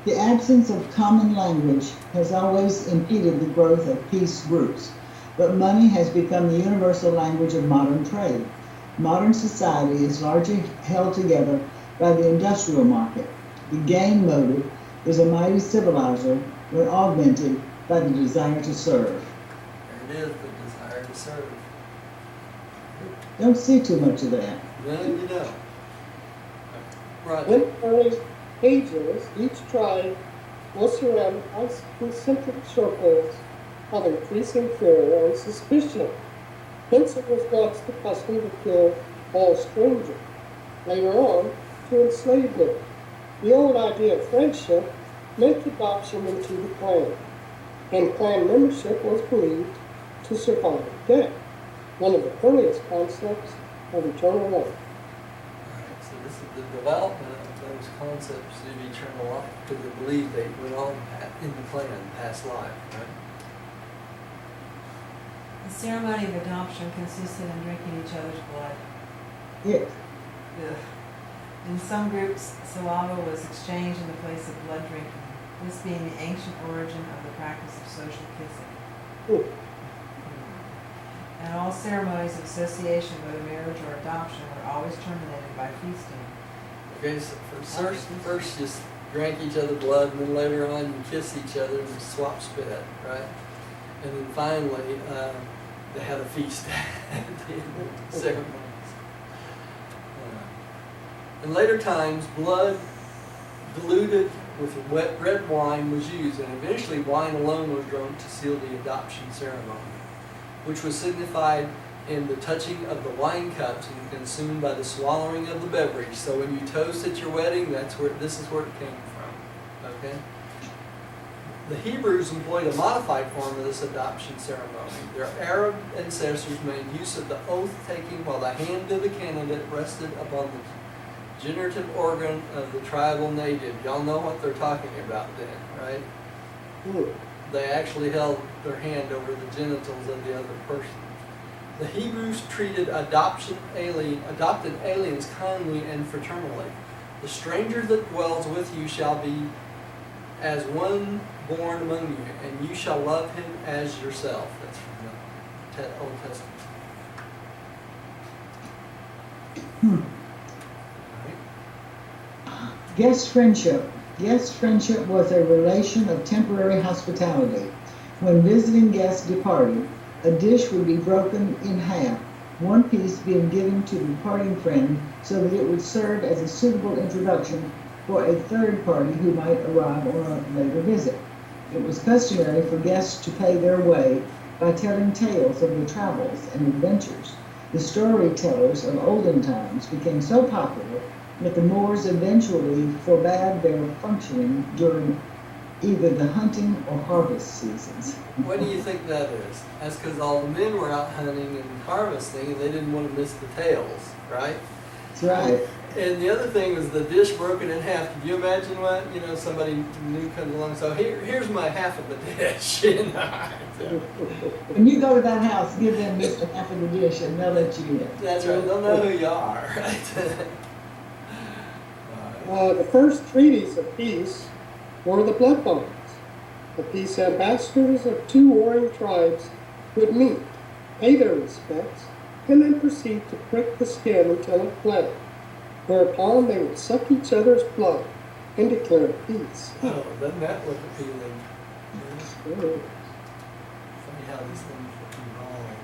The absence of common language has always impeded the growth of peace groups, but money has become the universal language of modern trade. Modern society is largely held together by the industrial market. The gain motive is a mighty civilizer when augmented by the desire to serve. There it is, the desire to serve. Don't see too much of that. No, you don't. Right. In early ages, each tribe was surrounded by concentric circles of increasing fear and suspicion. Hence it was once the custom to kill all strangers, later on to enslave them. The old idea of friendship meant adoption into the clan, and clan membership was believed to survive death, one of the earliest concepts of eternal life. Alright, so this is the development of those concepts of eternal life, because they believe they went on in the clan, past life, right? The ceremony of adoption consisted in drinking each other's blood. It, Ugh. In some groups, saliva was exchanged in the place of blood drinking, this being the ancient origin of the practice of social kissing. Ooh. And all ceremonies of association, whether marriage or adoption, were always terminated by feasting. Okay, so first just drank each other's blood, and then later on you kiss each other and swap spit, right? And then finally, they had a feast at the end of the ceremonies. In later times, blood diluted with red wine was used, and eventually wine alone was drunk to seal the adoption ceremony, which was signified in the touching of the wine cups and consumed by the swallowing of the beverage. So when you toast at your wedding, this is where it came from. Okay? The Hebrews employed a modified form of this adoption ceremony. Their Arab ancestors made use of the oath-taking while the hand of the candidate rested upon the generative organ of the tribal native. Y'all know what they're talking about then, right? Ooh. They actually held their hand over the genitals of the other person. The Hebrews treated adopted aliens kindly and fraternally. The stranger that dwells with you shall be as one born among you, and you shall love him as yourself. That's from the Old Testament. All right. guest friendship. Guest friendship was a relation of temporary hospitality. When visiting guests departed, a dish would be broken in half, one piece being given to the departing friend so that it would serve as a suitable introduction for a third party who might arrive on a later visit. It was customary for guests to pay their way by telling tales of their travels and adventures. The storytellers of olden times became so popular that the Moors eventually forbade their functioning during either the hunting or harvest seasons. What do you think that is? That's because all the men were out hunting and harvesting, and they didn't want to miss the tales, right? That's right. And the other thing was the dish broken in half. Could you imagine what, somebody new comes along, so here's my half of the dish, When you go to that house, give them just a half of the dish and they'll let you in. That's right, they'll know who you are, right? The first treaties of peace were the blood bonds. The peace ambassadors of two warring tribes would meet, pay their respects, and then proceed to prick the skin until it bled, whereupon they would suck each other's blood and declare peace. Oh, doesn't that look appealing? Funny how these things evolve.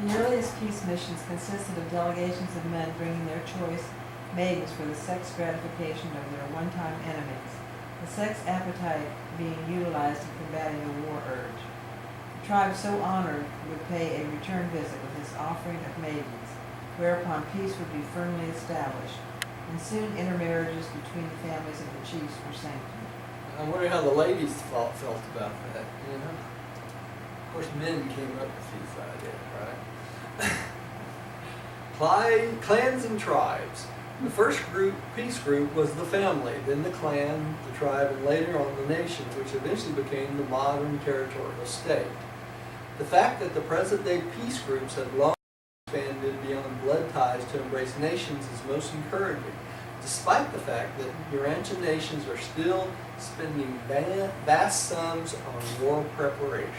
The earliest peace missions consisted of delegations of men bringing their choice maidens for the sex gratification of their one-time enemies, the sex appetite being utilized in combating the war urge. The tribe so honored would pay a return visit with this offering of maidens, whereupon peace would be firmly established, and soon intermarriages between the families of the chiefs were sanctioned. I wonder how the ladies felt about that, Of course, men came up with these ideas, right? Clans and tribes. The first peace group was the family, then the clan, the tribe, and later on the nation, which eventually became the modern territorial state. The fact that the present-day peace groups have long expanded beyond blood ties to embrace nations is most encouraging, despite the fact that Urantia nations are still spending vast sums on war preparations.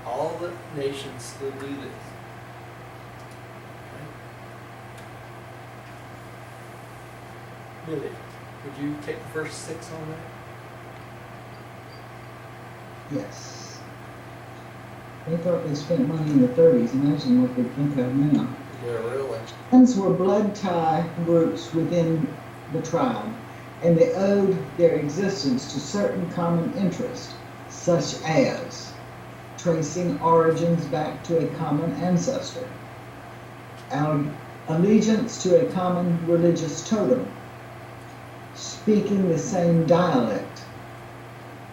All the nations still do this. Billy, would you take the first 6 on that? Yes. They thought they spent money in the 30s. Imagine what they think of now. Yeah, really. Clans were blood tie groups within the tribe, and they owed their existence to certain common interests, such as tracing origins back to a common ancestor, allegiance to a common religious totem, speaking the same dialect,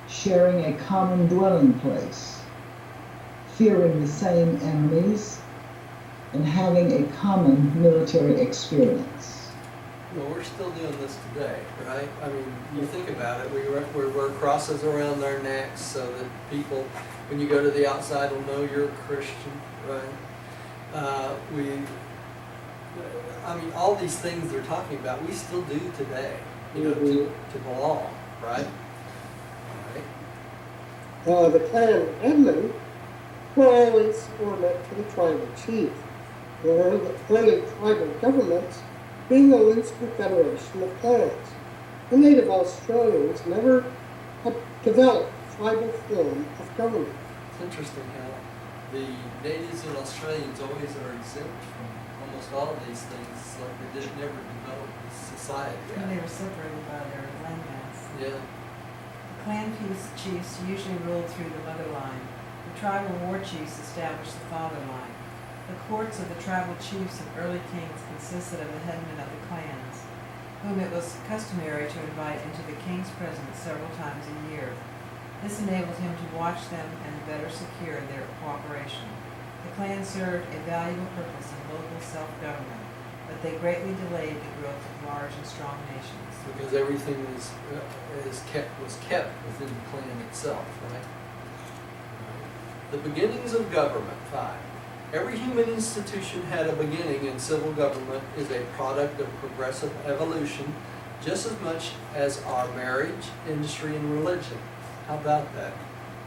sharing a common dwelling place, fearing the same enemies, and having a common military experience. Well, we're still doing this today, right? I mean, you think about it, we wear crosses around our necks so that people, when you go to the outside, will know you're a Christian, right? All these things they're talking about, we still do today, to belong, right? The clan Edmund were always subordinate to the tribal chief, or the friendly tribal governments being a loose confederation of clans. The native Australians never developed a tribal form of government. It's interesting how the natives and Australians always are exempt from almost all of these things, like they did never develop this society. And they were separated by their landmass. Yeah. The clan chiefs usually ruled through the mother line. The tribal war chiefs established the father line. The courts of the tribal chiefs and early kings consisted of the headmen of the clans, whom it was customary to invite into the king's presence several times a year. This enabled him to watch them and better secure their cooperation. The clan served a valuable purpose in local self-government, but they greatly delayed the growth of large and strong nations. Because everything was kept within the clan itself, right? The beginnings of government, 5. Every human institution had a beginning, and civil government is a product of progressive evolution just as much as our marriage, industry, and religion. How about that?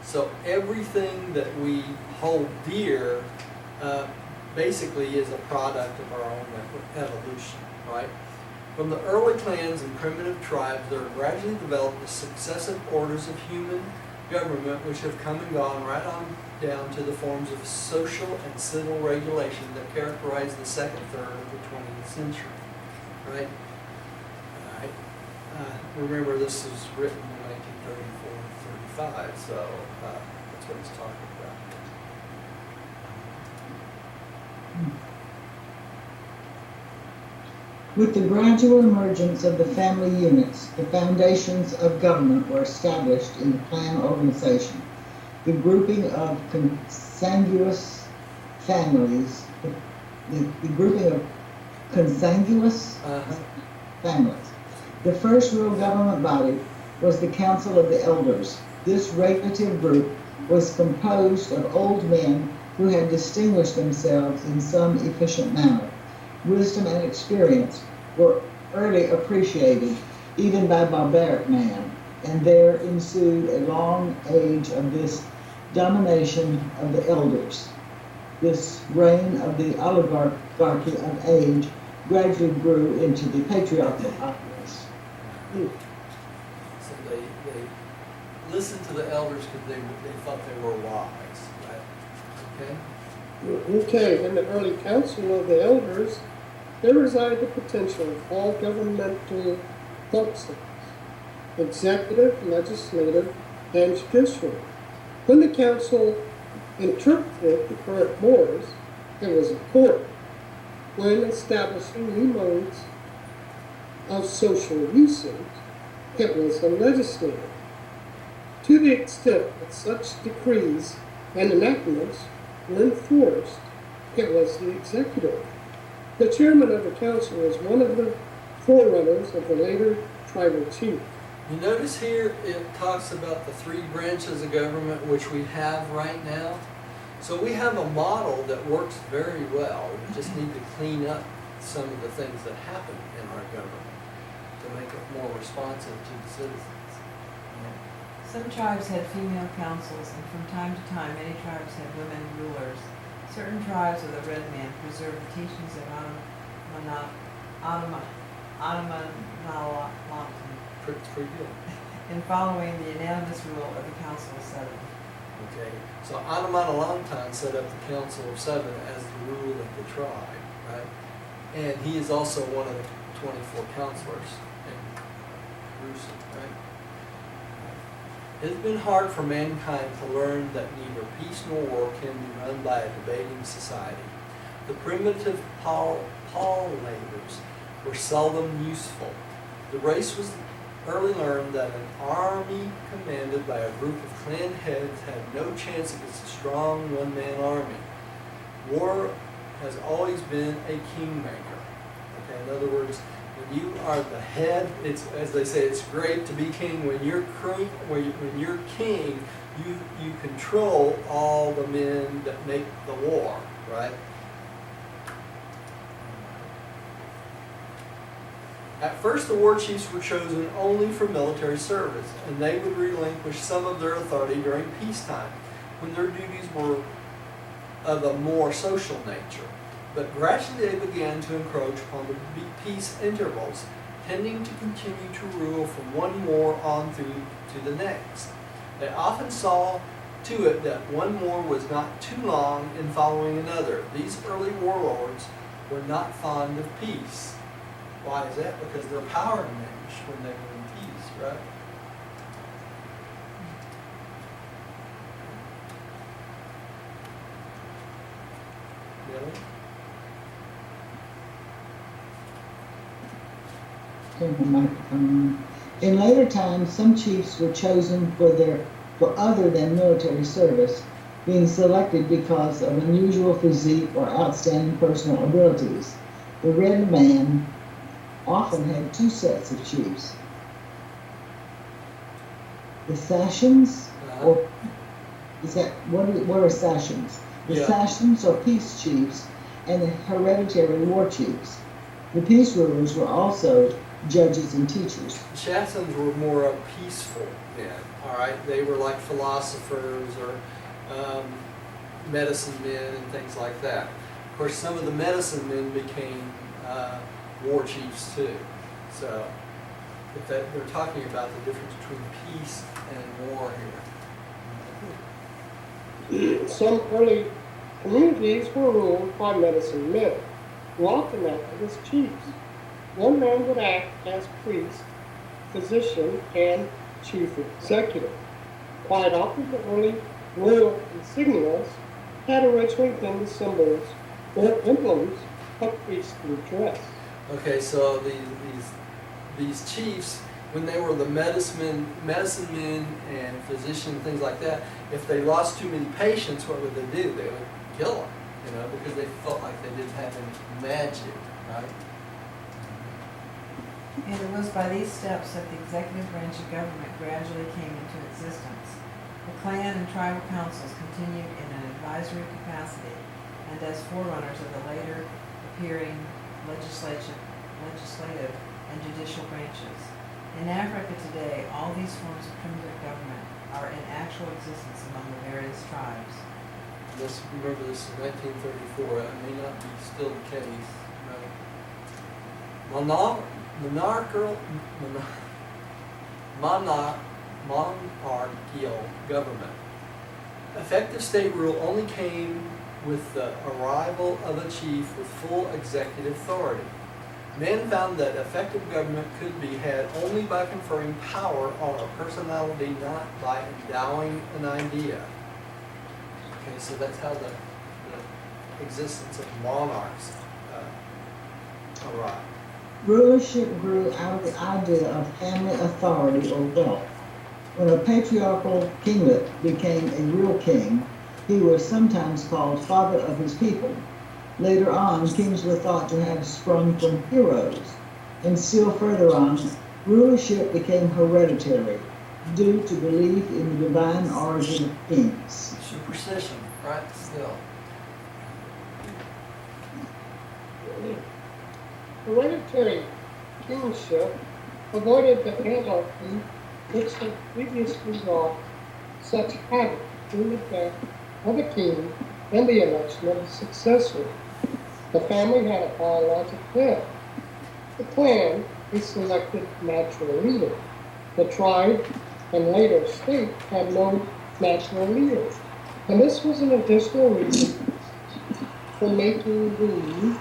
So everything that we hold dear basically is a product of our own evolution, right? From the early clans and primitive tribes, there have gradually developed the successive orders of human government which have come and gone right on down to the forms of social and civil regulation that characterize the second third of the 20th century. right? All right. Remember, this was written in 1934, 35, so that's what he's talking about. With the gradual emergence of the family units, the foundations of government were established in the clan organization. The grouping of consanguineous families, the grouping of consanguineous families. The first real government body was the Council of the Elders. This regulative group was composed of old men who had distinguished themselves in some efficient manner. Wisdom and experience were early appreciated, even by barbaric man, and there ensued a long age of this domination of the elders. This reign of the oligarchy of age gradually grew into the patriarchal populace. So they listened to the elders because they thought they were wise, right? Okay? Okay, in the early council of the elders, there resided the potential of all governmental functions, executive, legislative, and judicial. When the council interpreted the current mores, it was a court. When establishing new modes of social usage, it was a legislature. To the extent that such decrees and enactments were enforced, it was the executive. The chairman of the council was one of the forerunners of the later tribal chief. You notice here it talks about the three branches of government which we have right now. So we have a model that works very well. We just need to clean up some of the things that happen in our government to make it more responsive to the citizens. Some tribes had female councils, and from time to time, many tribes had women rulers. Certain tribes of the red man preserved the teachings of Anamanalatam Pretty good. in following the unanimous rule of the Council of Seven. Okay, so Anamanalangtan set up the Council of Seven as the rule of the tribe, right? And he is also one of the 24 counselors in Jerusalem, right? It has been hard for mankind to learn that neither peace nor war can be run by a debating society. The primitive pollinators were seldom useful. The race was early learned that an army commanded by a group of clan heads had no chance against a strong one-man army. War has always been a kingmaker. Okay, in other words, when you are the head, it's, as they say, it's great to be king. When you're king, you control all the men that make the war, right? At first, the war chiefs were chosen only for military service, and they would relinquish some of their authority during peacetime, when their duties were of a more social nature. But gradually they began to encroach upon the peace intervals, tending to continue to rule from one more on through to the next. They often saw to it that one more was not too long in following another. These early warlords were not fond of peace. Why is that? Because their power diminished when they were in peace, right? Really? Turn the microphone on. In later times, some chiefs were chosen for other than military service, being selected because of unusual physique or outstanding personal abilities. The red man often had two sets of chiefs. The Sassions, or is that what are Sassions? The Yeah. Sassions are peace chiefs, and the hereditary war chiefs. The peace rulers were also judges and teachers. The Shastans were more peaceful men, all right? They were like philosophers or medicine men and things like that. Of course, some of the medicine men became war chiefs too. So if they're talking about the difference between peace and war here. Some early communities were ruled by medicine men, who often acted as chiefs. one man would act as priest, physician, and chief executive. Quite often, the early royal insignias had originally been the symbols or emblems of priestly dress. Okay, so these chiefs, when they were the medicine men and physician, things like that, if they lost too many patients, what would they do? They would kill them, you know, because they felt like they didn't have any magic, right? And it was by these steps that the executive branch of government gradually came into existence. The clan and tribal councils continued in an advisory capacity and as forerunners of the later appearing legislative and judicial branches. In Africa today, all these forms of primitive government are in actual existence among the various tribes. Remember this is 1934, it may not be still the case, right? Monarchical government. Effective state rule only came with the arrival of a chief with full executive authority. Men found that effective government could be had only by conferring power on a personality, not by endowing an idea. Okay, so that's how the existence of monarchs arrived. Rulership grew out of the idea of family authority or wealth. When a patriarchal kinglet became a real king, he was sometimes called father of his people. Later on, kings were thought to have sprung from heroes. And still further on, rulership became hereditary due to belief in the divine origin of kings. Superstition, right? Still. Hereditary kingship avoided the anarchy which had previously wrought such havoc through the death of a king and the election of a successor. The family had a biological head. The clan is selected natural leader. The tribe and later state had no natural leader. And this was an additional reason for making the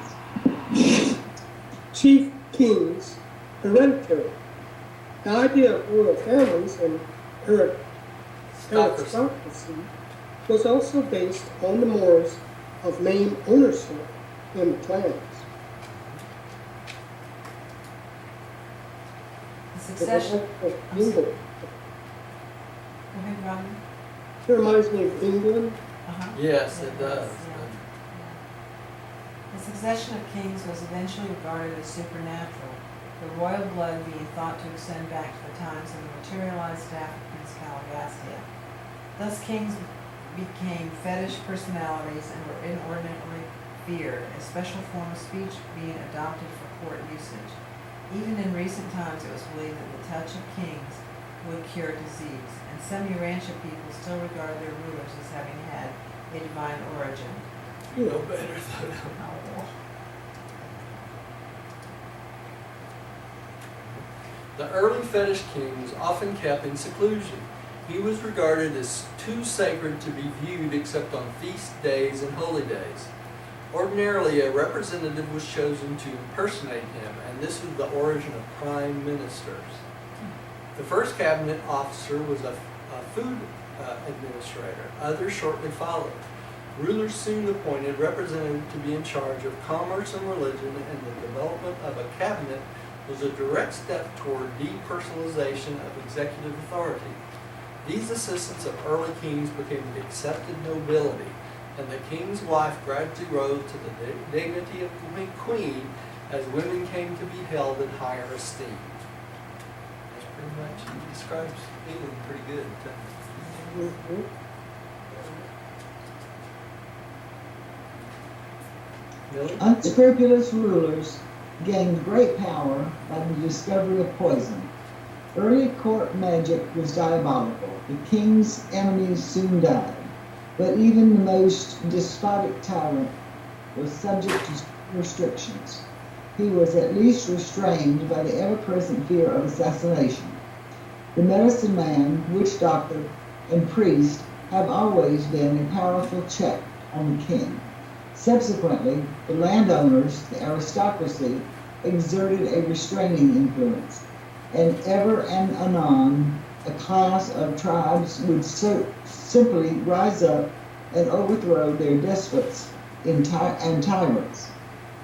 chief kings hereditary. The idea of royal families and aristocracy was also based on the mores of name ownership in the clans. The succession. Of England. Go ahead, Robin. It reminds me of England. Uh-huh. Yes, it does. Yeah. The succession of kings was eventually regarded as supernatural, the royal blood being thought to extend back to the times of the materialized staff of Prince Caligastia. Thus kings became fetish personalities and were inordinately feared, a special form of speech being adopted for court usage. Even in recent times it was believed that the touch of kings would cure disease, and some Urantia people still regard their rulers as having had a divine origin. You know better though. The early fetish kings often kept in seclusion. He was regarded as too sacred to be viewed except on feast days and holy days. Ordinarily, a representative was chosen to impersonate him, and this was the origin of prime ministers. The first cabinet officer was a food administrator. Others shortly followed. Rulers soon appointed representatives to be in charge of commerce and religion, and the development of a cabinet was a direct step toward depersonalization of executive authority. These assistants of early kings became accepted nobility, and the king's wife gradually rose to the dignity of queen as women came to be held in higher esteem. That's pretty much, he describes England pretty good. Mm-hmm. Millie? Unscrupulous rulers gained great power by the discovery of poison. Early court magic was diabolical. The king's enemies soon died, but even the most despotic tyrant was subject to restrictions. He was at least restrained by the ever-present fear of assassination. The medicine man, witch doctor, and priest have always been a powerful check on the king. Subsequently, the landowners, the aristocracy, exerted a restraining influence, and ever and anon a class of tribes would simply rise up and overthrow their despots and tyrants.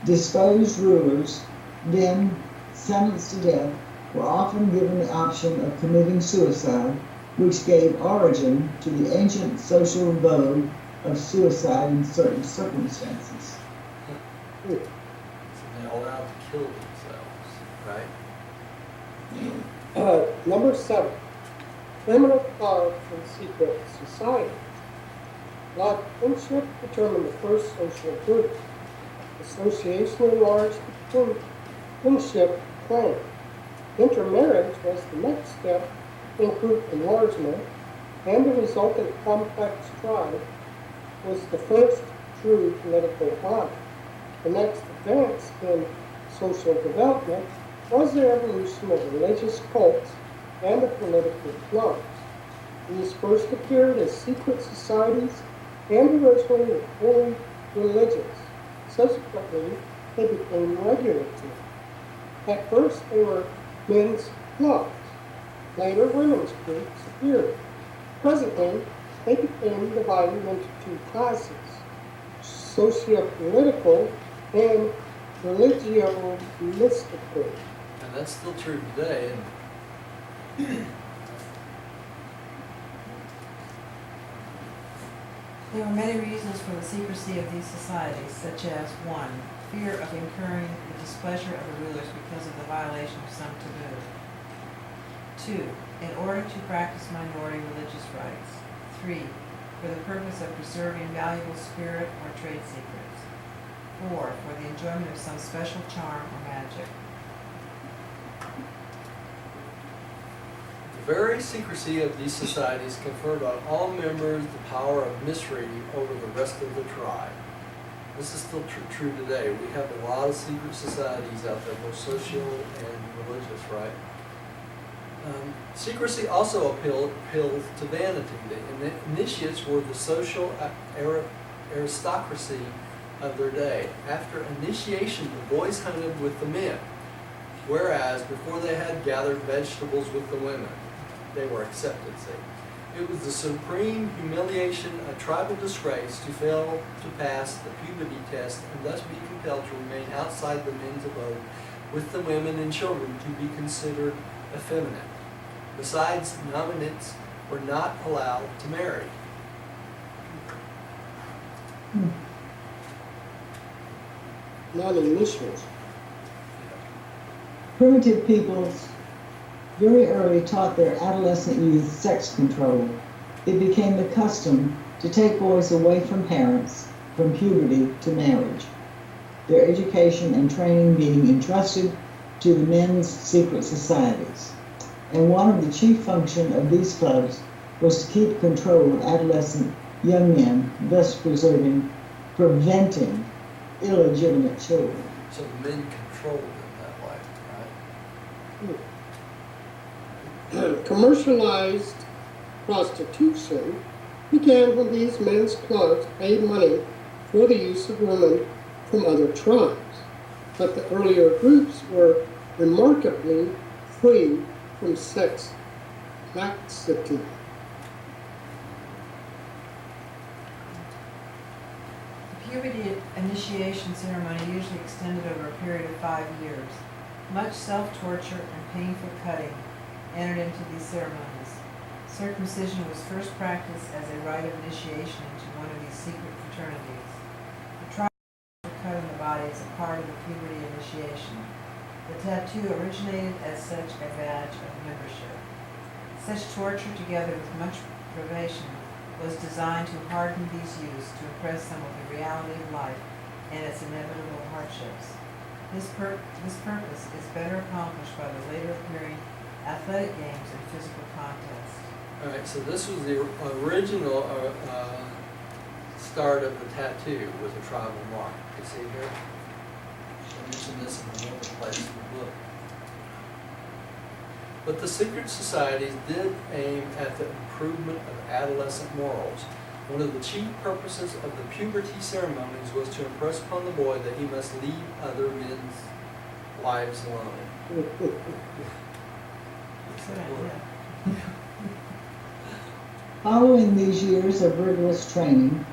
Disposed rulers, then sentenced to death, were often given the option of committing suicide, which gave origin to the ancient social vogue of suicide in certain circumstances. So they're allowed to kill themselves, right? Number 7, criminal clubs and secret society. Blood kinship determined the first social group. Association enlarged the kinship clan. Intermarriage was the next step in group enlargement, and the resultant complex tribe was the first true political body. The next advance in social development was the evolution of religious cults and the political clubs. These first appeared as secret societies and originally were wholly religious. Subsequently, they became regulative. At first, they were men's clubs. Later, women's groups appeared. Presently, they became divided into two classes, socio-political and religio-mystical. And that's still true today, isn't it? There were many reasons for the secrecy of these societies, such as 1. Fear of incurring the displeasure of the rulers because of the violation of some taboo. 2. In order to practice minority religious rights. 3. For the purpose of preserving valuable spirit or trade secrets. 4. For the enjoyment of some special charm or magic. The very secrecy of these societies conferred on all members the power of mystery over the rest of the tribe. This is still true today. We have a lot of secret societies out there, both social and religious, right? Secrecy also appealed to vanity. The initiates were the social aristocracy of their day. After initiation, the boys hunted with the men, whereas before they had gathered vegetables with the women. They were accepted, see. It was the supreme humiliation, a tribal disgrace, to fail to pass the puberty test and thus be compelled to remain outside the men's abode with the women and children to be considered effeminate. Besides, nominates were not allowed to marry. Non-initials. Primitive peoples very early taught their adolescent youth sex control. It became the custom to take boys away from parents from puberty to marriage, their education and training being entrusted to the men's secret societies. And one of the chief functions of these clubs was to keep control of adolescent young men, thus preventing illegitimate children. So the men controlled them that way, right? Commercialized prostitution began when these men's clubs paid money for the use of women from other tribes. But the earlier groups were remarkably free from sex laxity. The puberty initiation ceremony usually extended over a period of 5 years. Much self-torture and painful cutting entered into these ceremonies. Circumcision was first practiced as a rite of initiation into one of these secret fraternities. The tribes were cut in the body as a part of the puberty initiation. The tattoo originated as such a badge of membership. Such torture, together with much privation, was designed to harden these youths to impress them with the reality of life and its inevitable hardships. This purpose is better accomplished by the later appearing athletic games and physical contests. All right, so this was the original start of the tattoo with the tribal mark. You see here? I mentioned this in another place in the book. But the secret societies did aim at the improvement of adolescent morals. One of the chief purposes of the puberty ceremonies was to impress upon the boy that he must lead other men's wives alone. Good idea. Following these years of rigorous training,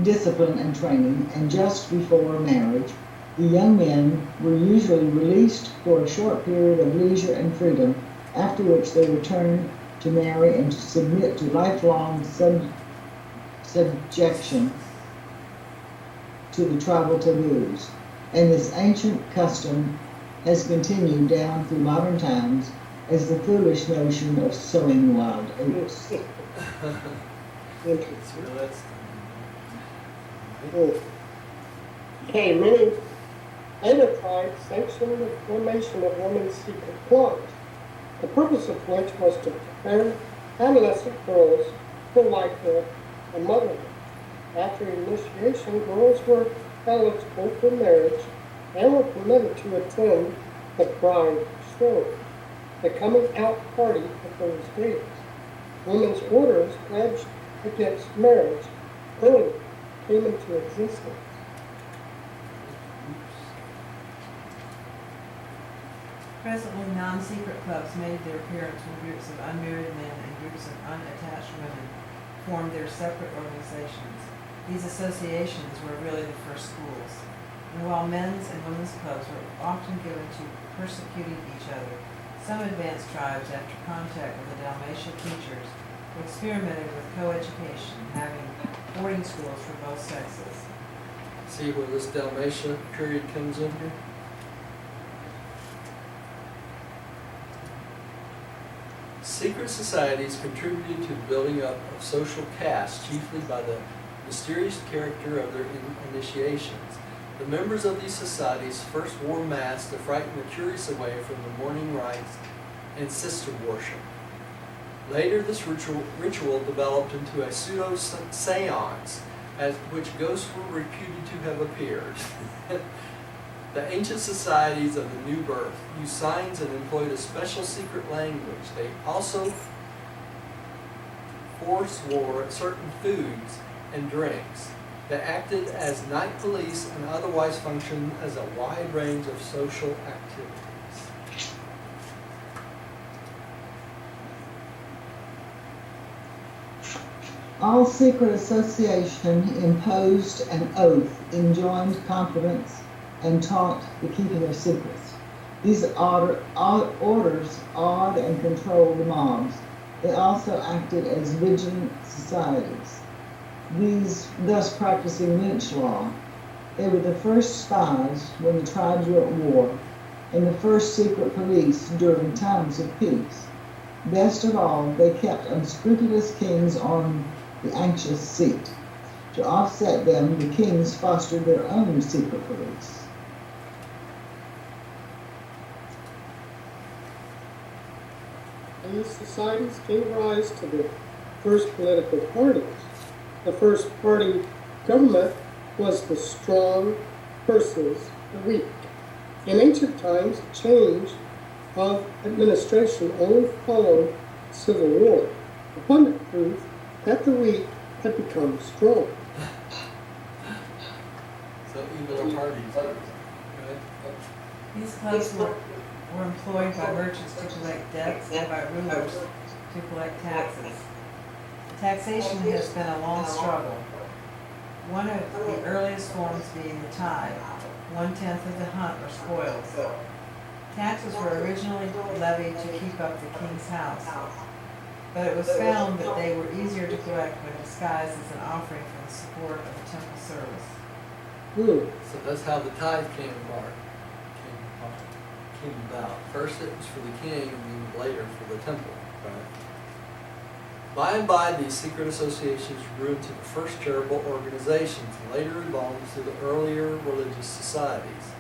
discipline and training, and just before marriage, the young men were usually released for a short period of leisure and freedom, after which they returned to marry and to submit to lifelong subjection to the tribal taboos. And this ancient custom has continued down through modern times as the foolish notion of sowing wild oats. Interesting. So that's Okay, many other tribes sanctioned the formation of women's secret clubs, the purpose of which was to prepare adolescent girls for wifehood and motherhood. After initiation, girls were eligible for marriage and were permitted to attend the bride show, the coming out party of those days. Women's orders pledged against marriage early came into existence. Presently, non-secret clubs made their appearance when groups of unmarried men and groups of unattached women formed their separate organizations. These associations were really the first schools. And while men's and women's clubs were often given to persecuting each other, some advanced tribes, after contact with the Dalmatian teachers, experimented with coeducation, having boarding schools for both sexes. see where this Dalmatian period comes in here? Secret societies contributed to the building up of social castes, chiefly by the mysterious character of their initiations. The members of these societies first wore masks to frighten the curious away from the morning rites and sister worship. Later, this ritual developed into a pseudo-seance, at which ghosts were reputed to have appeared. The ancient societies of the new birth used signs and employed a special secret language. They also forswore certain foods and drinks. They acted as night police and otherwise functioned as a wide range of social activities. All secret association imposed an oath, enjoined confidence, and taught the keeping of secrets. These orders awed and controlled the mobs. They also acted as vigilant societies, these thus practicing lynch law. They were the first spies when the tribes were at war, and the first secret police during times of peace. Best of all, they kept unscrupulous kings on the anxious seat. To offset them, the kings fostered their own secret police. These societies gave rise to the first political parties. The first party government was the strong versus the weak. In ancient times, change of administration only followed civil war, abundant proof that the weak had become strong. So even the parties, right? These clubs were employed by merchants to collect debts and by rulers to collect taxes. Taxation has been a long struggle. One of the earliest forms being the tithe, 1/10 of the hunt or spoils. Taxes were originally levied to keep up the king's house, but it was found that they were easier to collect when disguised as an offering for the support of the temple service. So that's how the tithe came about. First it was for the king, and then later for the temple. By and by, these secret associations grew into the first charitable organizations, and later evolved into the earlier religious societies,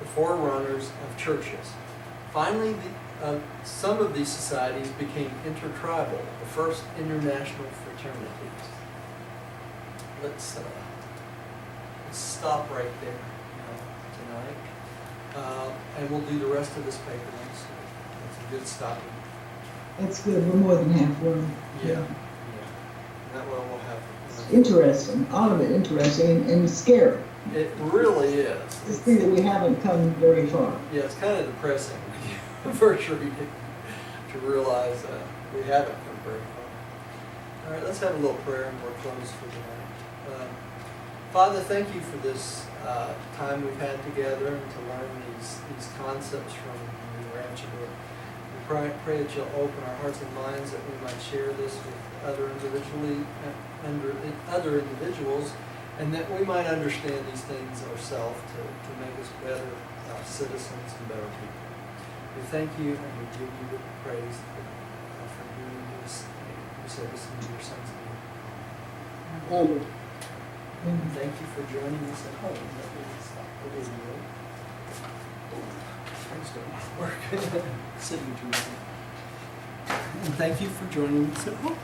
the forerunners of churches. Finally, some of these societies became intertribal, the first international fraternities. Let's stop right there tonight. And we'll do the rest of this paper next week. That's a good stopping. It's good, we're more than halfway. Yeah. That way we'll have interesting, all of it interesting and scary It really is. to see that we haven't come very far. Yeah, it's kind of depressing when you first read it to realize we haven't come very far. All right, let's have a little prayer and we're closed for tonight. Father, thank you for this time we've had together and to learn these concepts from the Rancho. We pray that you'll open our hearts and minds that we might share this with other individuals, and that we might understand these things ourselves to make us better citizens and better people. We thank you and we give you the praise for doing this. We say this in your son's name. Thank you for joining us at home. That is things don't work. Signature. And thank you for joining us at home.